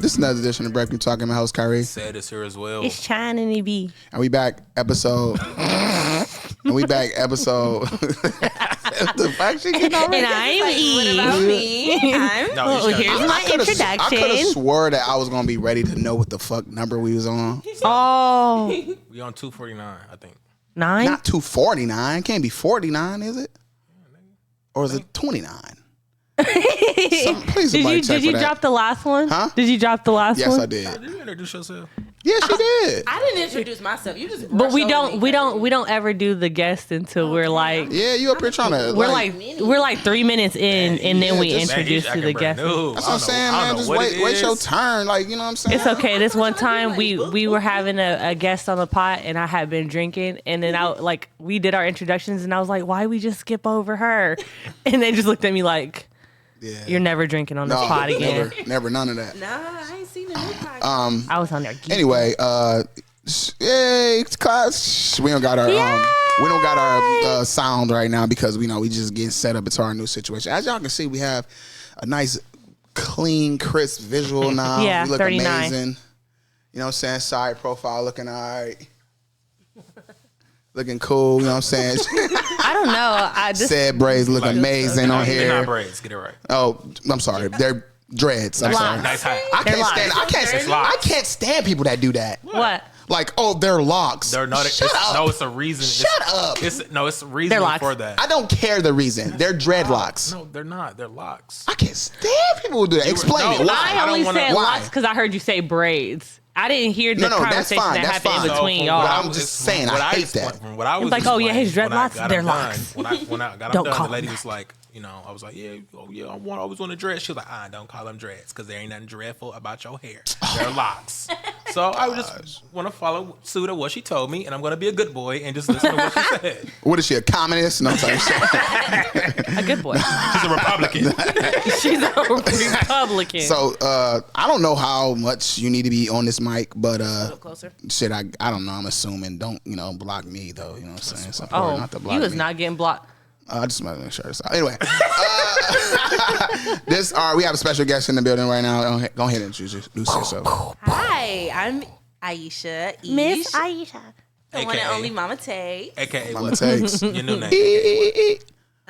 This is another edition of Breakroom Talking. My host Kyrie. Sad is here as well. It's shining to be. And we back episode. The fuck she getting already? And I'm Eve. What about me? Here's my introduction. I could have swore that I was gonna be ready to know what the fuck number we was on. Oh, We on 249, I think. 9? Not 249. Can't be 49, is it? Or is it 29? Please, Did you drop the last one? Huh? Did you drop the last one? Yes, I did. Did you introduce yourself? Yeah, she did. I didn't introduce myself. You just. But we don't ever do the guest until we're like. Yeah, you up here trying to. We're like 3 minutes in, and then we just- introduce to the guest. That's what I'm saying, man. Just wait your turn. Like, you know what I'm saying? It's okay. This one time we were having a guest on the pot, and I had been drinking, and then we did our introductions, and I was like, why we just skip over her? And they just looked at me like, Yeah. you're never drinking on this pot again. Never, none of that. Nah, I ain't seen the new podcast. I was on there. Anyway, yay, class. We don't got our sound right now because we just getting set up into our new situation. As y'all can see, we have a nice, clean, crisp visual now. Yeah, we look 39. amazing. You know what I'm saying? Side profile looking all right. Looking cool, you know what I'm saying? I don't know. Said braids look amazing on They're not here. braids. Get it right. Oh, I'm sorry. They're dreads. I'm sorry. Nice height. I can't stand people that do that. What? Like, oh, they're locks. They're not. Shut up. No, it's a reason. Shut up. It's a reason locks. for that. I don't care the reason. They're dreadlocks. No, they're not. They're locks. I can't stand people who do that. Explain it. no, Why? I only said why? locks because I heard you say braids. I didn't hear the No, that's conversation fine. that That's happened in fine. between So, y'all. I'm just saying, I hate that. What I was like, oh, yeah, his explaining, when I dreadlocks, got they're them done, locks. When I got Don't them call done, the lady them was like, I was like, I always want to dread. She was like, don't call them dreads because there ain't nothing dreadful about your hair. They're locks. So I just want to follow suit of what she told me, and I'm going to be a good boy and just listen to what she said. What is she, a communist? No, I'm sorry. A good boy. She's a Republican. She's a Republican. So, I don't know how much you need to be on this mic, but A little closer. shit, I don't know. I'm assuming. Don't, block me, though. You know what I'm saying? It's important oh, not to block you was me. not getting blocked. I just want to make sure it's out. Anyway, we have a special guest in the building right now. Go ahead and introduce yourself. Hi, I'm Aisha. Miss Ish, Aisha. the one and AKA. only Mama Tay. AKA Mama what? takes. Your new name.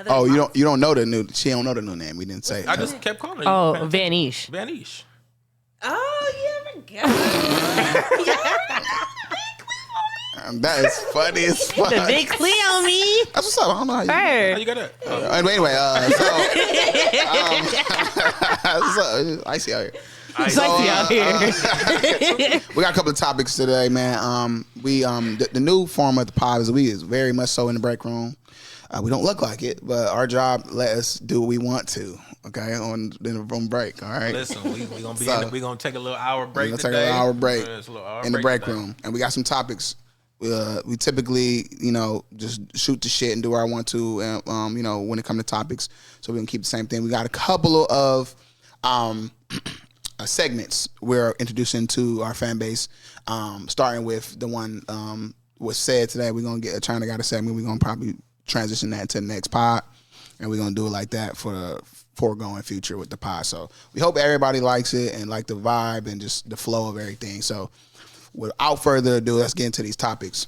Oh, you don't know the new. She don't know the new name. We didn't say it. I just kept calling her. Oh, Vanish. Vanish. Oh, yeah, I forgot. That is funny as fuck. The big Cleo on me. That's what's up. I don't know how you. How Her. you got that? Anyway, so I see out here. Sexy out here. We got a couple of topics today, man. The new form of the pod is very much so in the break room. We don't look like it, but our job let us do what we want to. Okay, on break. All right. Listen, we gonna we gonna take a little hour break. We're gonna take a little hour break in the break today. room, and we got some topics. We typically, just shoot the shit and do what I want to, when it comes to topics. So we can keep the same thing. We got a couple of segments we're introducing to our fan base, starting with the one was said today. We're gonna get China got a segment. We're gonna probably transition that to the next pod, and we're gonna do it like that for the foregoing future with the pod. So we hope everybody likes it and like the vibe and just the flow of everything. So without further ado, let's get into these topics.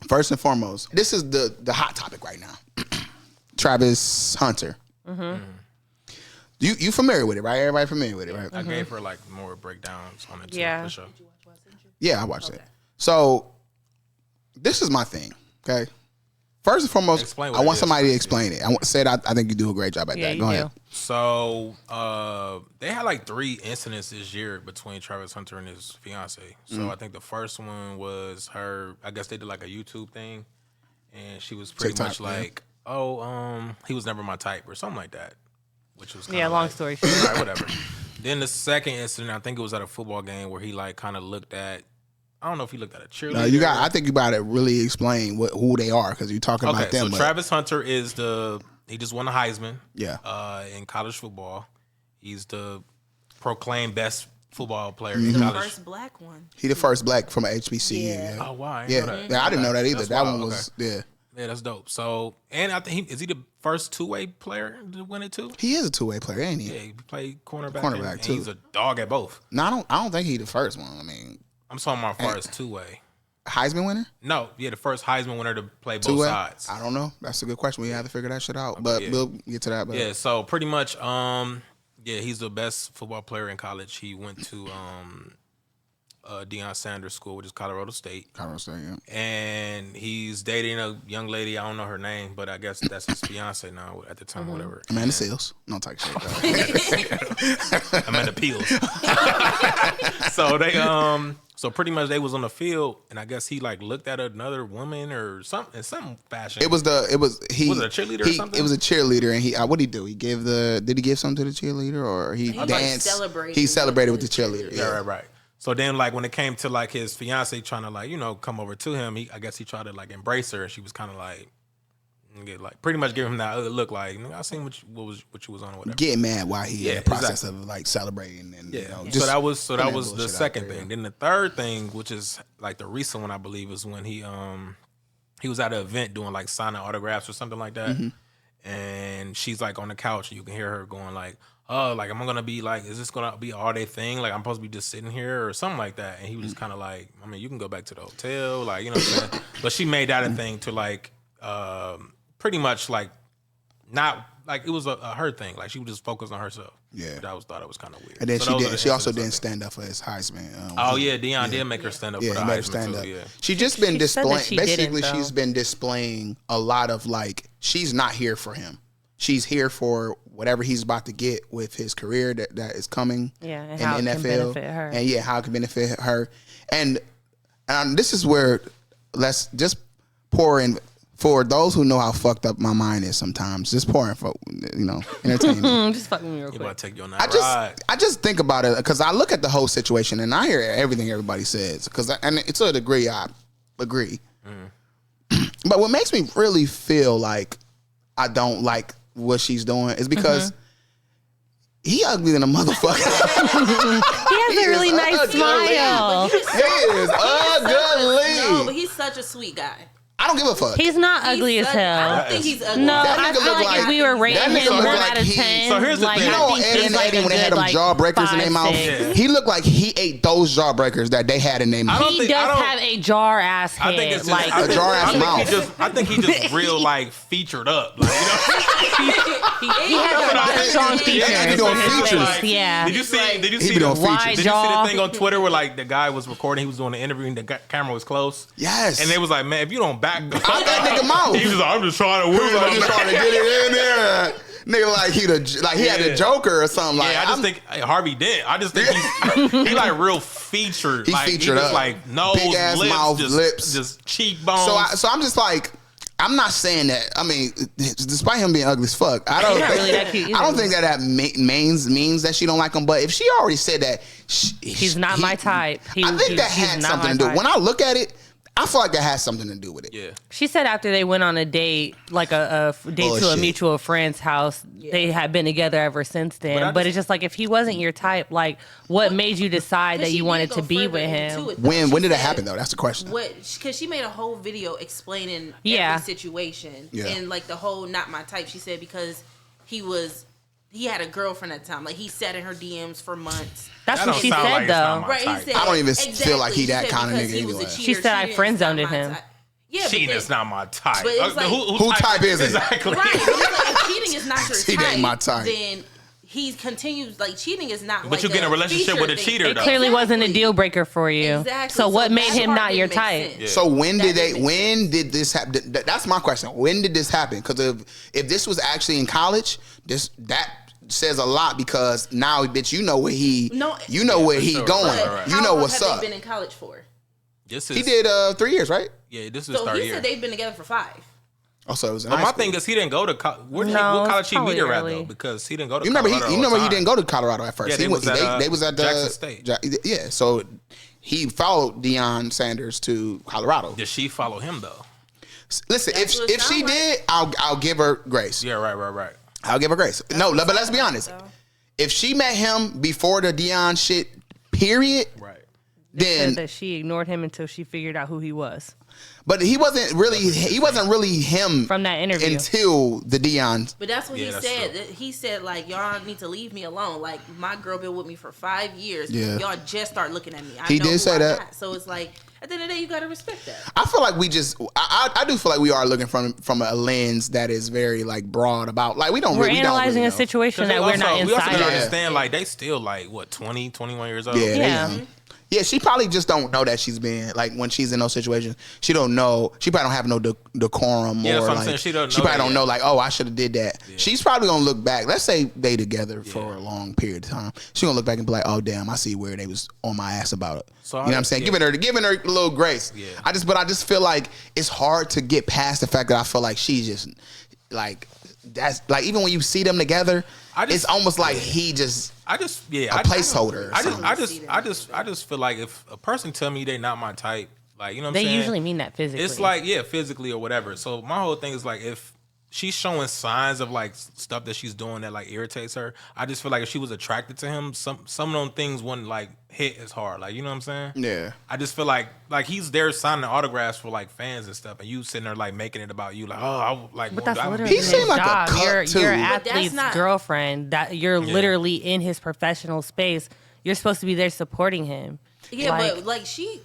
First and foremost, this is the hot topic right now. Travis Hunter. Mm-hmm. You familiar with it, right? Everybody familiar with it, right? I gave her like more breakdowns on it too, Yeah. for sure. Yeah, I watched it. So this is my thing, okay? First and foremost, Explain what I it want is somebody to first, explain it. I think you do a great job at Yeah, that. you Go do. ahead. So they had like 3 incidents this year between Travis Hunter and his fiance. So I think the first one was her. I guess they did like a YouTube thing, and she was pretty TikTok, much like, he was never my type or something like that, which was kinda Yeah, long like, story short. all right, whatever. Then the second incident, I think it was at a football game where he like kind of looked at. I don't know if he looked at a cheerleader. I think you got to really explain who they are because you're talking about them. So Travis Hunter is he just won the Heisman. Yeah. In college football, he's the proclaimed best football player Mm-hmm. in The college. first black one. He the first black from a HBCU. Yeah. Yeah. Oh, why? Yeah, I didn't know that either. That's That wild. one was Okay. Yeah, that's dope. So, and I think is he the first two-way player to win it too? He is a two-way player, ain't he? Yeah, he played cornerback. Cornerback, too. He's a dog at both. No, I don't think he's the first one. I mean, I'm talking about far as two-way. Heisman winner? No, yeah, the first Heisman winner to play both Two-way? sides. I don't know. That's a good question. We have to figure that shit out. But yeah. we'll get to that. But Yeah, so pretty much, he's the best football player in college. He went to Deion Sanders School, which is Colorado State. Colorado State, yeah. And he's dating a young lady. I don't know her name, but I guess that's his fiance now at the time, whatever. Amanda Seals. No type shit. Amanda Peels. So they so pretty much they was on the field, and I guess he like looked at another woman or something in some fashion. Was it a cheerleader or something? It was a cheerleader, and he what did he do? Did he give something to the cheerleader, or he danced? He celebrated with the cheerleader. Yeah, right. So then, like, when it came to, like, his fiance trying to, like, come over to him, I guess he tried to, like, embrace her, and she was kind of, like, pretty much giving him that look, like, I seen what you was on or whatever. Getting mad while he in the process of, like, celebrating. And, so that was the second thing. Then the third thing, which is, like, the recent one, I believe, is when he was at an event doing, like, signing autographs or something like that. Mm-hmm. And she's, like, on the couch, and you can hear her going, like, oh, like, am I going to be, like, is this going to be all day thing? Like, I'm supposed to be just sitting here or something like that. And he was just kind of like, I mean, you can go back to the hotel. Like, you know what I'm saying? But she made that a thing to, like, pretty much, like, not, like, it was a her thing. Like, she was just focused on herself. Yeah. Thought it was kind of weird. And then she also didn't stand up for his Heisman. Deion did make her stand up for the Heisman, too. Yeah. She just been displaying, basically, she's been displaying a lot of, like, she's not here for him. She's here for whatever he's about to get with his career that is coming and in how the it NFL. can benefit her. And how it can benefit her. And this is where let's just pour in for those who know how fucked up my mind is sometimes. Just pour in for entertainment. Just fuck me real quick. You about to take your night ride. I just think about it because I look at the whole situation and I hear everything everybody says and to a degree I agree. But what makes me really feel like I don't like what she's doing is because he ugly than a motherfucker. He has a really nice smile. He is ugly. No, but he's such a sweet guy. I don't give a fuck. He's not ugly as hell. I don't think he's ugly. No, That I nigga feel look like if we were rating him 1 out of 10, So here's the thing. You know, Eddie when they had them jawbreakers in their mouth, he looked like he ate those jawbreakers that they had in their mouth. He does have a jar ass head. I think it's like a jar ass mouth. I think he just real like featured up. Like, he has a lot of strong features. He doing on his features. face, yeah. Did you see be doing the features. Did you see the thing on Twitter where like the guy was recording, he was doing the interview and the camera was close? Yes. And they was like, man, if you don't back out that nigga mouth. He was like, I'm just trying to win. I'm just trying to get it in there. Nigga, like he had a Joker or something. Like, I just think Harvey Dent. I just think he like real featured. He's like, featured he just up. like nose, big ass lips, mouth, just, lips, just cheekbones. So I'm just like, I'm not saying that. I mean, despite him being ugly as fuck, I don't. He's not really that cute I don't either. think that means that she don't like him. But if she already said that, He's not my type. I think that had something to do. When I look at it, I feel like that has something to do with it. Yeah. She said after they went on a date, like a date to a mutual friend's house, they had been together ever since then. But it's just like, if he wasn't your type, like, what made you decide that you wanted to be with him? When did it happen though? That's the question. Because she made a whole video explaining every situation and like the whole not my type. She said because he had a girlfriend at the time. Like, he sat in her DMs for months. That's what she said, though. Right, he said, I don't even feel like he that kind of nigga anyway. She said I friend zoned him. Yeah, cheating is not my type. But it's like, who type is it? Exactly. Right. But it's like, if cheating is not your Cheating ain't my type. then he continues, like, cheating is not But you get in a relationship with a cheater, It though. clearly wasn't a deal breaker for you. Exactly. So what So made that him part not your didn't make type? sense. Yeah. So when did this happen? That's my question. When did this happen? Because if this was actually in college, that says a lot, because now, bitch, you know where he going. You know what's up. Have they been in college for? He did 3 years, right? Yeah, this is So third he year. said they've been together for 5. Oh, so it was in But high my school. thing is he didn't go to college. What college he meet her at though? Because he didn't go to. You remember Colorado he all the time. didn't go to Colorado at first. Yeah, they was at the Jackson State. Yeah, so he followed Deion Sanders to Colorado. Did she follow him though? Listen, That's what it if she sound like. did, I'll give her grace. Yeah, right. I'll give her grace. No, but let's be honest. If she met him before the Deion shit, period, Right. then Said that she ignored him until she figured out who he was. But he wasn't really him from that interview until the Deion. But that's what he said. True. He said, like, y'all need to leave me alone. Like, my girl been with me for 5 years. Yeah. Y'all just start looking at me. He did say that. So it's like, at the end of the day, you got to respect that. I feel like I do feel like we are looking from a lens that is very, like, broad about, like, we're analyzing a situation that we're not inside. We also understand, like, they still, like, what, 20, 21 years old? Yeah. Yeah, she probably just don't know that she's been, like, when she's in those situations, she don't know. She probably don't have no decorum. Yeah, or that's what like, I'm saying. She probably don't know, like, oh, I should have did that. Yeah. She's probably going to look back. Let's say they together for a long period of time. She's going to look back and be like, oh, damn, I see where they was on my ass about it. So you know what I'm saying? Yeah. Giving her a little grace. Yeah. I just feel like it's hard to get past the fact that I feel like she's just, like, that's, like, even when you see them together, it's almost like he just a placeholder. I just feel like if a person tell me they not my type, like, you know what I'm saying? They usually mean that physically. It's like, physically or whatever. So my whole thing is like, if she's showing signs of, like, stuff that she's doing that, like, irritates her, I just feel like if she was attracted to him, some of them things wouldn't, like, hit as hard. Like, you know what I'm saying? Yeah. I just feel like he's there signing autographs for, like, fans and stuff, and you sitting there, like, making it about you, like, oh, but that's literally his job. You're an athlete's girlfriend. That you're literally in his professional space. You're supposed to be there supporting him. Yeah, but she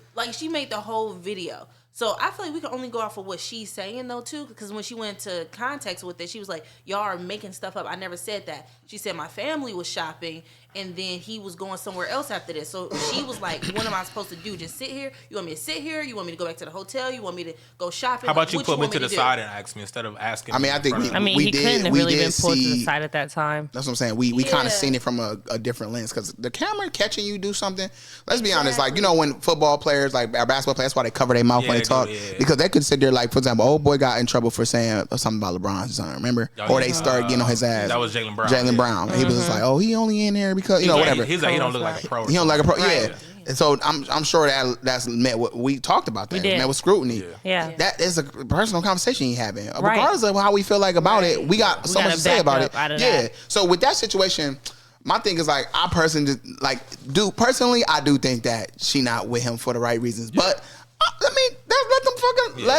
made the whole video. So I feel like we can only go off of what she's saying, though, too, because when she went to context with it, she was like, y'all are making stuff up. I never said that. She said my family was shopping, and then he was going somewhere else after this. So she was like, what am I supposed to do? Just sit here? You want me to sit here? You want me to go back to the hotel? You want me to go shopping? How about you put me to the side and ask me instead of asking me? I think he couldn't have really been pulled to the side at that time. That's what I'm saying. We kind of seen it from a different lens, because the camera catching you do something. Let's be honest. Like, you know, when football players, like our basketball players, that's why they cover their mouth when they talk. Because they could sit there, like, for example, old boy got in trouble for saying something about LeBron or something, remember? Or they started getting on his ass. That was Jaylen Brown. And he was just like, oh, he only in there because, you know, whatever. He's like, he don't look like a pro. He don't like a pro, yeah. And so I'm sure that's met what we talked about that. Met with scrutiny. Yeah. That is a personal conversation you having. Right. Regardless of how we feel like about it, we got so much to say about it. Yeah. So with that situation, my thing is, like, I personally I do think that she not with him for the right reasons. But I mean,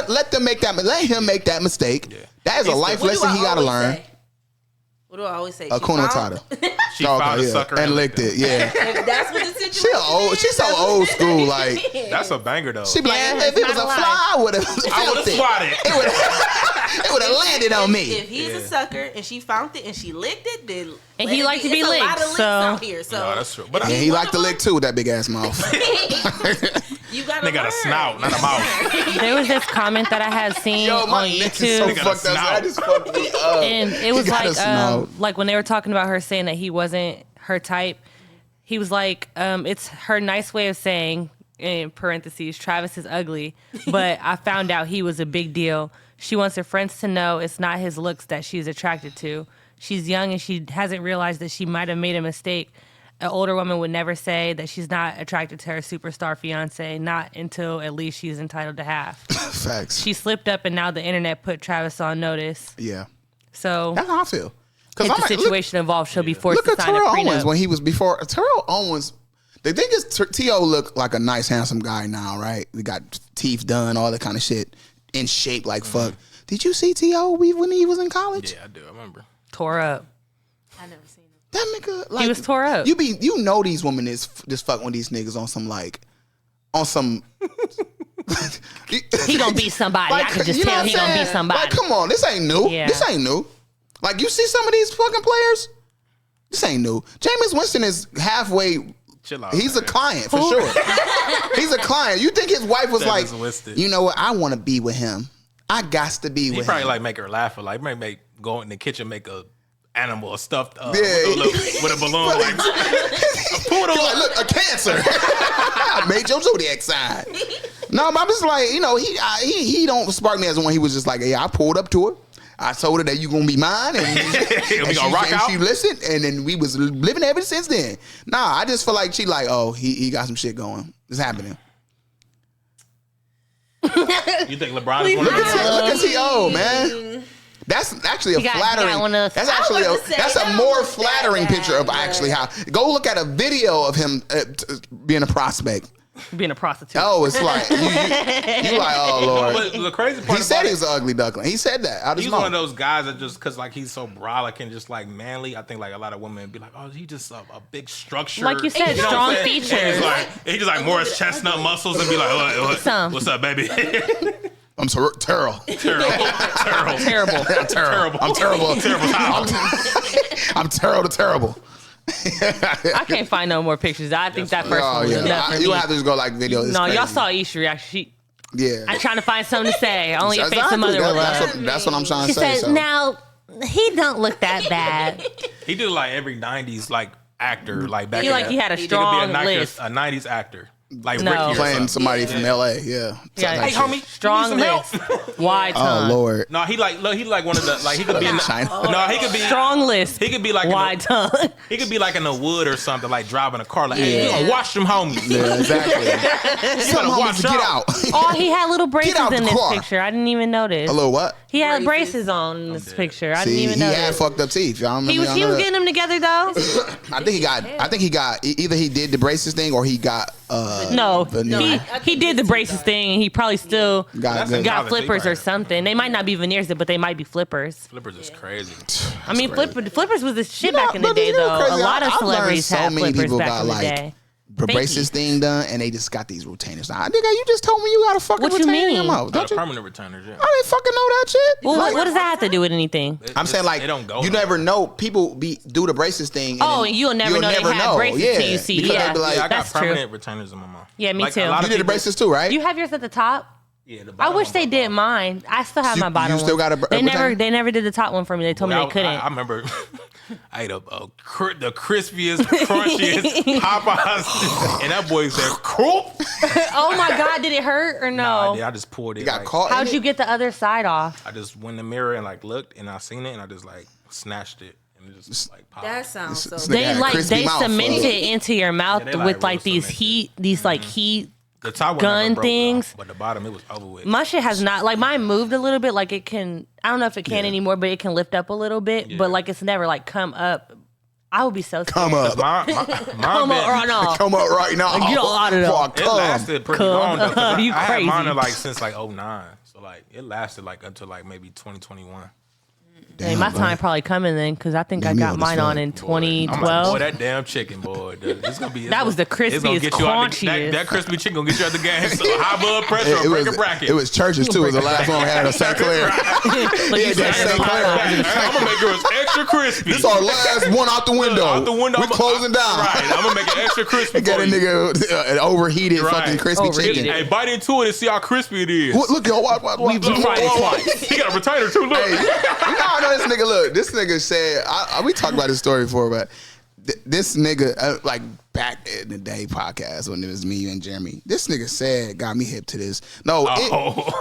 let him make that mistake. Yeah. That is a life lesson he got to learn. What do I always say? Hakuna Matata. She found a sucker and licked it. Yeah. If that's what the situation is. She's so old school. Like, that's a banger though. She be like, if it was a fly, I would have swatted. It would have landed on me. If he's a sucker and she found it and she licked it, then and he liked to be licked. A lot of licks out here, so no, that's true. But he liked to lick too with that big ass mouth. You gotta they got a snout, not a mouth. There was this comment that I had seen on YouTube. I just fucked me up. And it was like when they were talking about her saying that he wasn't her type, he was like, it's her nice way of saying, in parentheses, Travis is ugly, but I found out he was a big deal. She wants her friends to know it's not his looks that she's attracted to. She's young and she hasn't realized that she might have made a mistake. An older woman would never say that she's not attracted to her superstar fiance, not until at least she's entitled to have. Facts. She slipped up and now the internet put Travis on notice. Yeah. So that's how I feel. If the situation involved, she'll be forced to sign a prenup. Look at Terrell Owens when he was before. Terrell Owens, the thing is, T.O. look like a nice, handsome guy now, right? We got teeth done, all that kind of shit, in shape like fuck. Did you see T.O. when he was in college? Yeah, I do. I remember. Tore up. I never seen him. That nigga, like, he was tore up. You know these women is just fucking with these niggas on some. He gonna be somebody. Like, I can just tell he gonna be somebody. Like, come on, this ain't new. Yeah. This ain't new. Like, you see some of these fucking players. This ain't new. Jameis Winston is halfway. Chill out. He's a client for sure. He's a client. You think his wife was like, Winston. You know what? I want to be with him. I got to be with him. He probably like make her laugh, or like maybe go in the kitchen, make a animal, a stuffed with a balloon, like a poodle. Like, look, a cancer. I made your zodiac sign. No, but I'm just like, you know, he don't spark me as one. He was just like, yeah, I pulled up to her. I told her that you gonna be mine, and we gonna rock out. She listened, and then we was living ever since then. Nah, I just feel like she like, oh, he got some shit going. It's happening. You think LeBron is one of Look at T.O., man. That's actually a flattering. That's a more flattering picture of actually how. Go look at a video of him being a prospect. Being a prostitute. Oh, it's like you like, oh Lord. But the crazy part, He said he was an ugly duckling. He said that. He's one of those guys that just because like he's so brolic and just like manly. I think like a lot of women be like, oh, he just a big structure. Like you said, strong features. He just like Morris Chestnut muscles and be like, what's up, baby? I'm terrible. Terrible. I'm terrible. I can't find no more pictures. I think that first one was enough for me. You have to just go like video. No, crazy. Y'all saw Esha reaction. Yeah. I'm trying to find something to say. Only a face of mother will love. That's what I'm trying to say. She said, now, he don't look that bad. He did like every 90s like actor. Like back he had a strong list. A 90s actor. Like no. Ricky playing somebody from LA, yeah. Hey, homie, strong list. Wide tongue. Oh Lord. No, he like one of the like he could be in China. No, he could be strong list. He could be like wide tongue. He could be like in the wood or something, like driving a car. Like, hey, you gonna watch them homies? Yeah, exactly. You gotta watch get out. Oh, he had little braces in this picture. I didn't even notice. A little what? He had braces on in this picture. I didn't even notice. He had fucked up teeth. Y'all remember? He was getting them together though. I think he got either he did the braces thing or he got he did the braces thing and he probably still got flippers right? or something. They might not be veneers, but they might be flippers. Flippers is crazy. I mean, flippers was the shit back in the day though. A lot of celebrities had flippers back in the day. The braces thing done, and they just got these retainers. Nigga, you just told me you got a fucking retainer in your mouth. Got permanent retainers, yeah. I didn't fucking know that shit. Well, what does that have to do with anything? I'm saying like, you never know. People do the braces thing. And you'll never know they have braces till you see. Yeah, I got permanent retainers in my mouth. Yeah, me too. You did the braces too, right? You have yours at the top? Yeah, I wish they did mine. I still have my bottom one. You still got a They never did the top one for me. They told me they couldn't. I remember I ate the crispiest, crunchiest Popeyes, and that boy said, "Croup." Oh my God, did it hurt or no? Nah, I just poured it. You got caught. How'd you get the other side off? I just went in the mirror and like looked, and I seen it, and I just like snatched it. And it just like popped. That sounds so. They cement it into your mouth with like these heat the top gun things, but the bottom it was over with. My shit has not, like mine moved a little bit, like it can. I don't know if it can anymore, but it can lift up a little bit. But like it's never like come up. I would be so scared. Come up, come up right now. Come up right now. Get out of there. It lasted pretty long though. You I crazy? had mine like since like 2009, so like it lasted like until like maybe 2021. Damn, my time probably coming then, because I think I got mine on in 2012. Boy, that damn chicken, boy. It's gonna be. That was the crispiest, crunchiest. That crispy chicken gonna get you out the game. So high blood pressure or break a bracket. It was Church's too. It was the last one we had at St. Clair. I'm gonna make yours extra crispy. This our last one out the window. Out the window. We're closing down. Right. I'm gonna make it extra crispy. Got a nigga an overheated fucking crispy chicken. Hey, bite into it and see how crispy it is. Look, y'all. We've tried it twice. He got a retainer too. Look. I know this nigga. Look, this nigga said. We talked about this story before, but this nigga, like back in the day podcast when it was me and Jeremy, this nigga said, got me hip to this. No,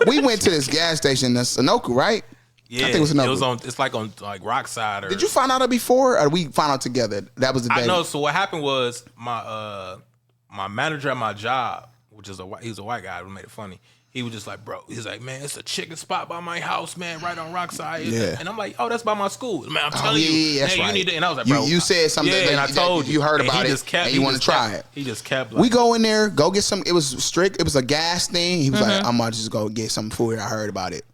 we went to this gas station, Sunoco, right? Yeah, I think it was Sunoco. It was on. It's like on like Rockside. Did you find out before, or we found out together? That was the day. I know. So what happened was my manager at my job, which is he was a white guy who made it funny. He was just like, bro, he's like, man, it's a chicken spot by my house, man, right on Rockside. Yeah. And I'm like, oh, that's by my school. Man, I'm telling you. That's right. You need to, and I was like, bro. You said something. Yeah, and I told you. You heard about it, and you want to try it. He just kept like. We go in there, go get some. It was strict. It was a gas thing. He was like, I'm about to just go get some food. I heard about it.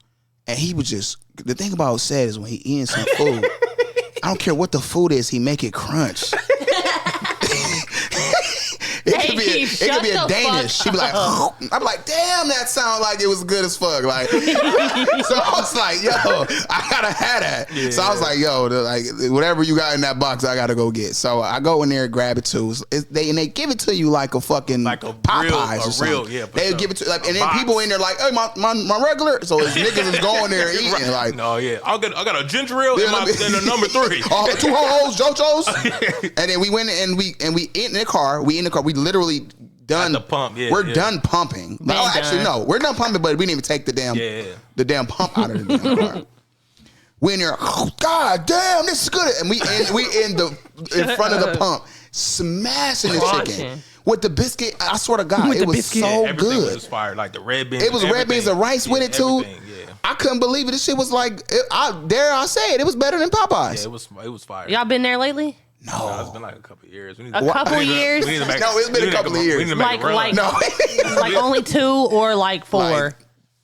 And he was just, the thing about Sad is when he eating some food, I don't care what the food is, he make it crunch. It could be a Danish. She'd be like, I'm like, damn, that sound like it was good as fuck. Like, so I was like, yo, I gotta have that. Yeah. So I was like, yo, like whatever you got in that box, I gotta go get. So I go in there and grab it too. They give it to you like a fucking like a Popeyes or something. They give it to like, and then people in there like, hey, my regular. So his niggas is going there eating right. Like, no, yeah, I got a ginger ale in the number 3. 2 ho-hos, JoJo's, and then we went and we in the car. We literally done the pump. Yeah, we're done pumping. Actually, no, we're done pumping, but we didn't even take the damn pump out of the damn car. We in there, oh, God damn, this is good. And we in front of the pump, smashing the chicken. With the biscuit, I swear to God, it was so good. Was fire, like the red beans. It was red beans and rice with it too. I couldn't believe it. This shit was like, I say it was better than Popeyes. Yeah, it was fire. Y'all been there lately? No, it's been like a couple of years. A couple years? No, it's been a couple of years. Like only 2 or like 4? Like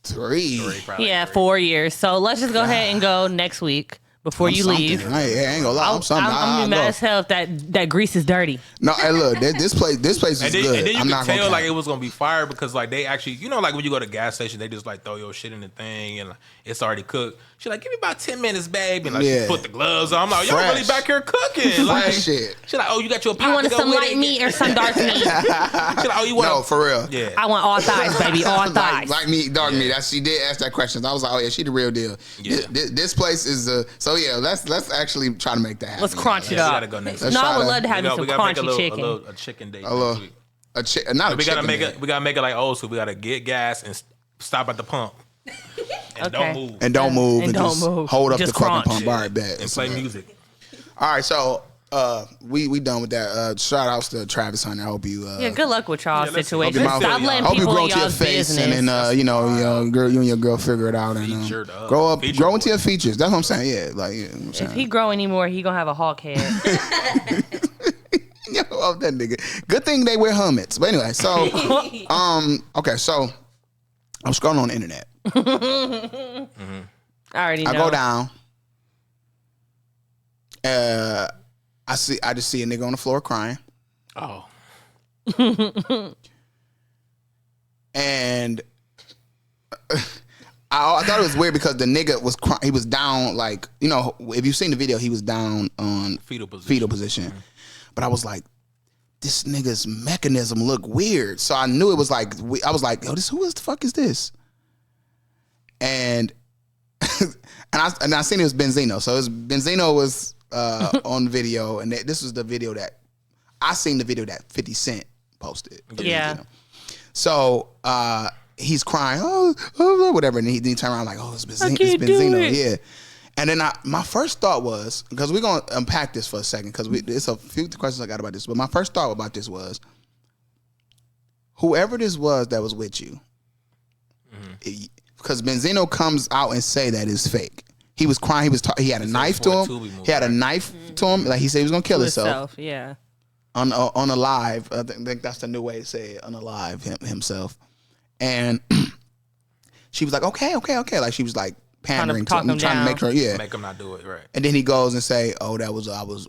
3. Yeah, 4 years. So let's just go ahead and go next week. Before you leave, I ain't gonna lie. I'm gonna be mad as hell if that grease is dirty. No, hey, look, this place is good. And then you could tell like it was gonna be fire because like they actually, like when you go to gas station, they just like throw your shit in the thing and like, it's already cooked. She's like, give me about 10 minutes, babe, and like she put the gloves on. I'm like, y'all really back here cooking? Like shit. She's like, oh, you got your pot. You want some light meat or some dark meat? She's like, oh, you want? No, for real. Yeah, I want all thighs, baby, all thighs. Light meat, dark meat. She did ask that question. I was like, oh yeah, she the real deal. Yeah. This place is so yeah. Let's actually try to make that happen. Let's crunch it up. We gotta go next. No, I would love to have some crunchy chicken. A chicken date. We gotta make it like old school. We gotta get gas and stop at the pump. And don't move. And don't move. And don't just move. Hold up just the fucking crunch. pump. All right, bet. And play music. All right, so we done with that. Shout outs to Travis Hunter. I hope you. Good luck with y'all's situation. Stop letting people grow in to your y'all's face, business. and then you and your girl figure it out and grow up, grow into your features. That's what I'm saying. Yeah, like if he grow anymore, he gonna have a hawk head. Yo, that nigga. Good thing they wear helmets. But anyway, so okay, so I'm scrolling on the internet. I already know. I go down. I just see a nigga on the floor crying. Oh. And I thought it was weird because the nigga was crying. He was down, like, if you've seen the video, he was down on fetal position. Mm-hmm. But I was like, this nigga's mechanism look weird. So I knew it was like, I was like, yo, who the fuck is this? And I seen it was Benzino. So Benzino was on video, and this was the video that I seen the video that 50 Cent posted. Yeah. Benzino. So he's crying, oh, whatever, and he turned around like, oh, it's Benzino, yeah. And then my first thought was, because we're gonna unpack this for a second, because it's a few questions I got about this, but my first thought about this was, whoever this was that was with you, because Benzino comes out and say that it's fake. He was crying. He had a knife to him. He had a knife to him. Like he said he was gonna kill himself. Yeah. On a live. I think that's the new way to say it. On a live himself. And she was like, okay. Like she was like pandering to him, trying to make sure, make him not do it, right? And then he goes and say, oh, I was. It was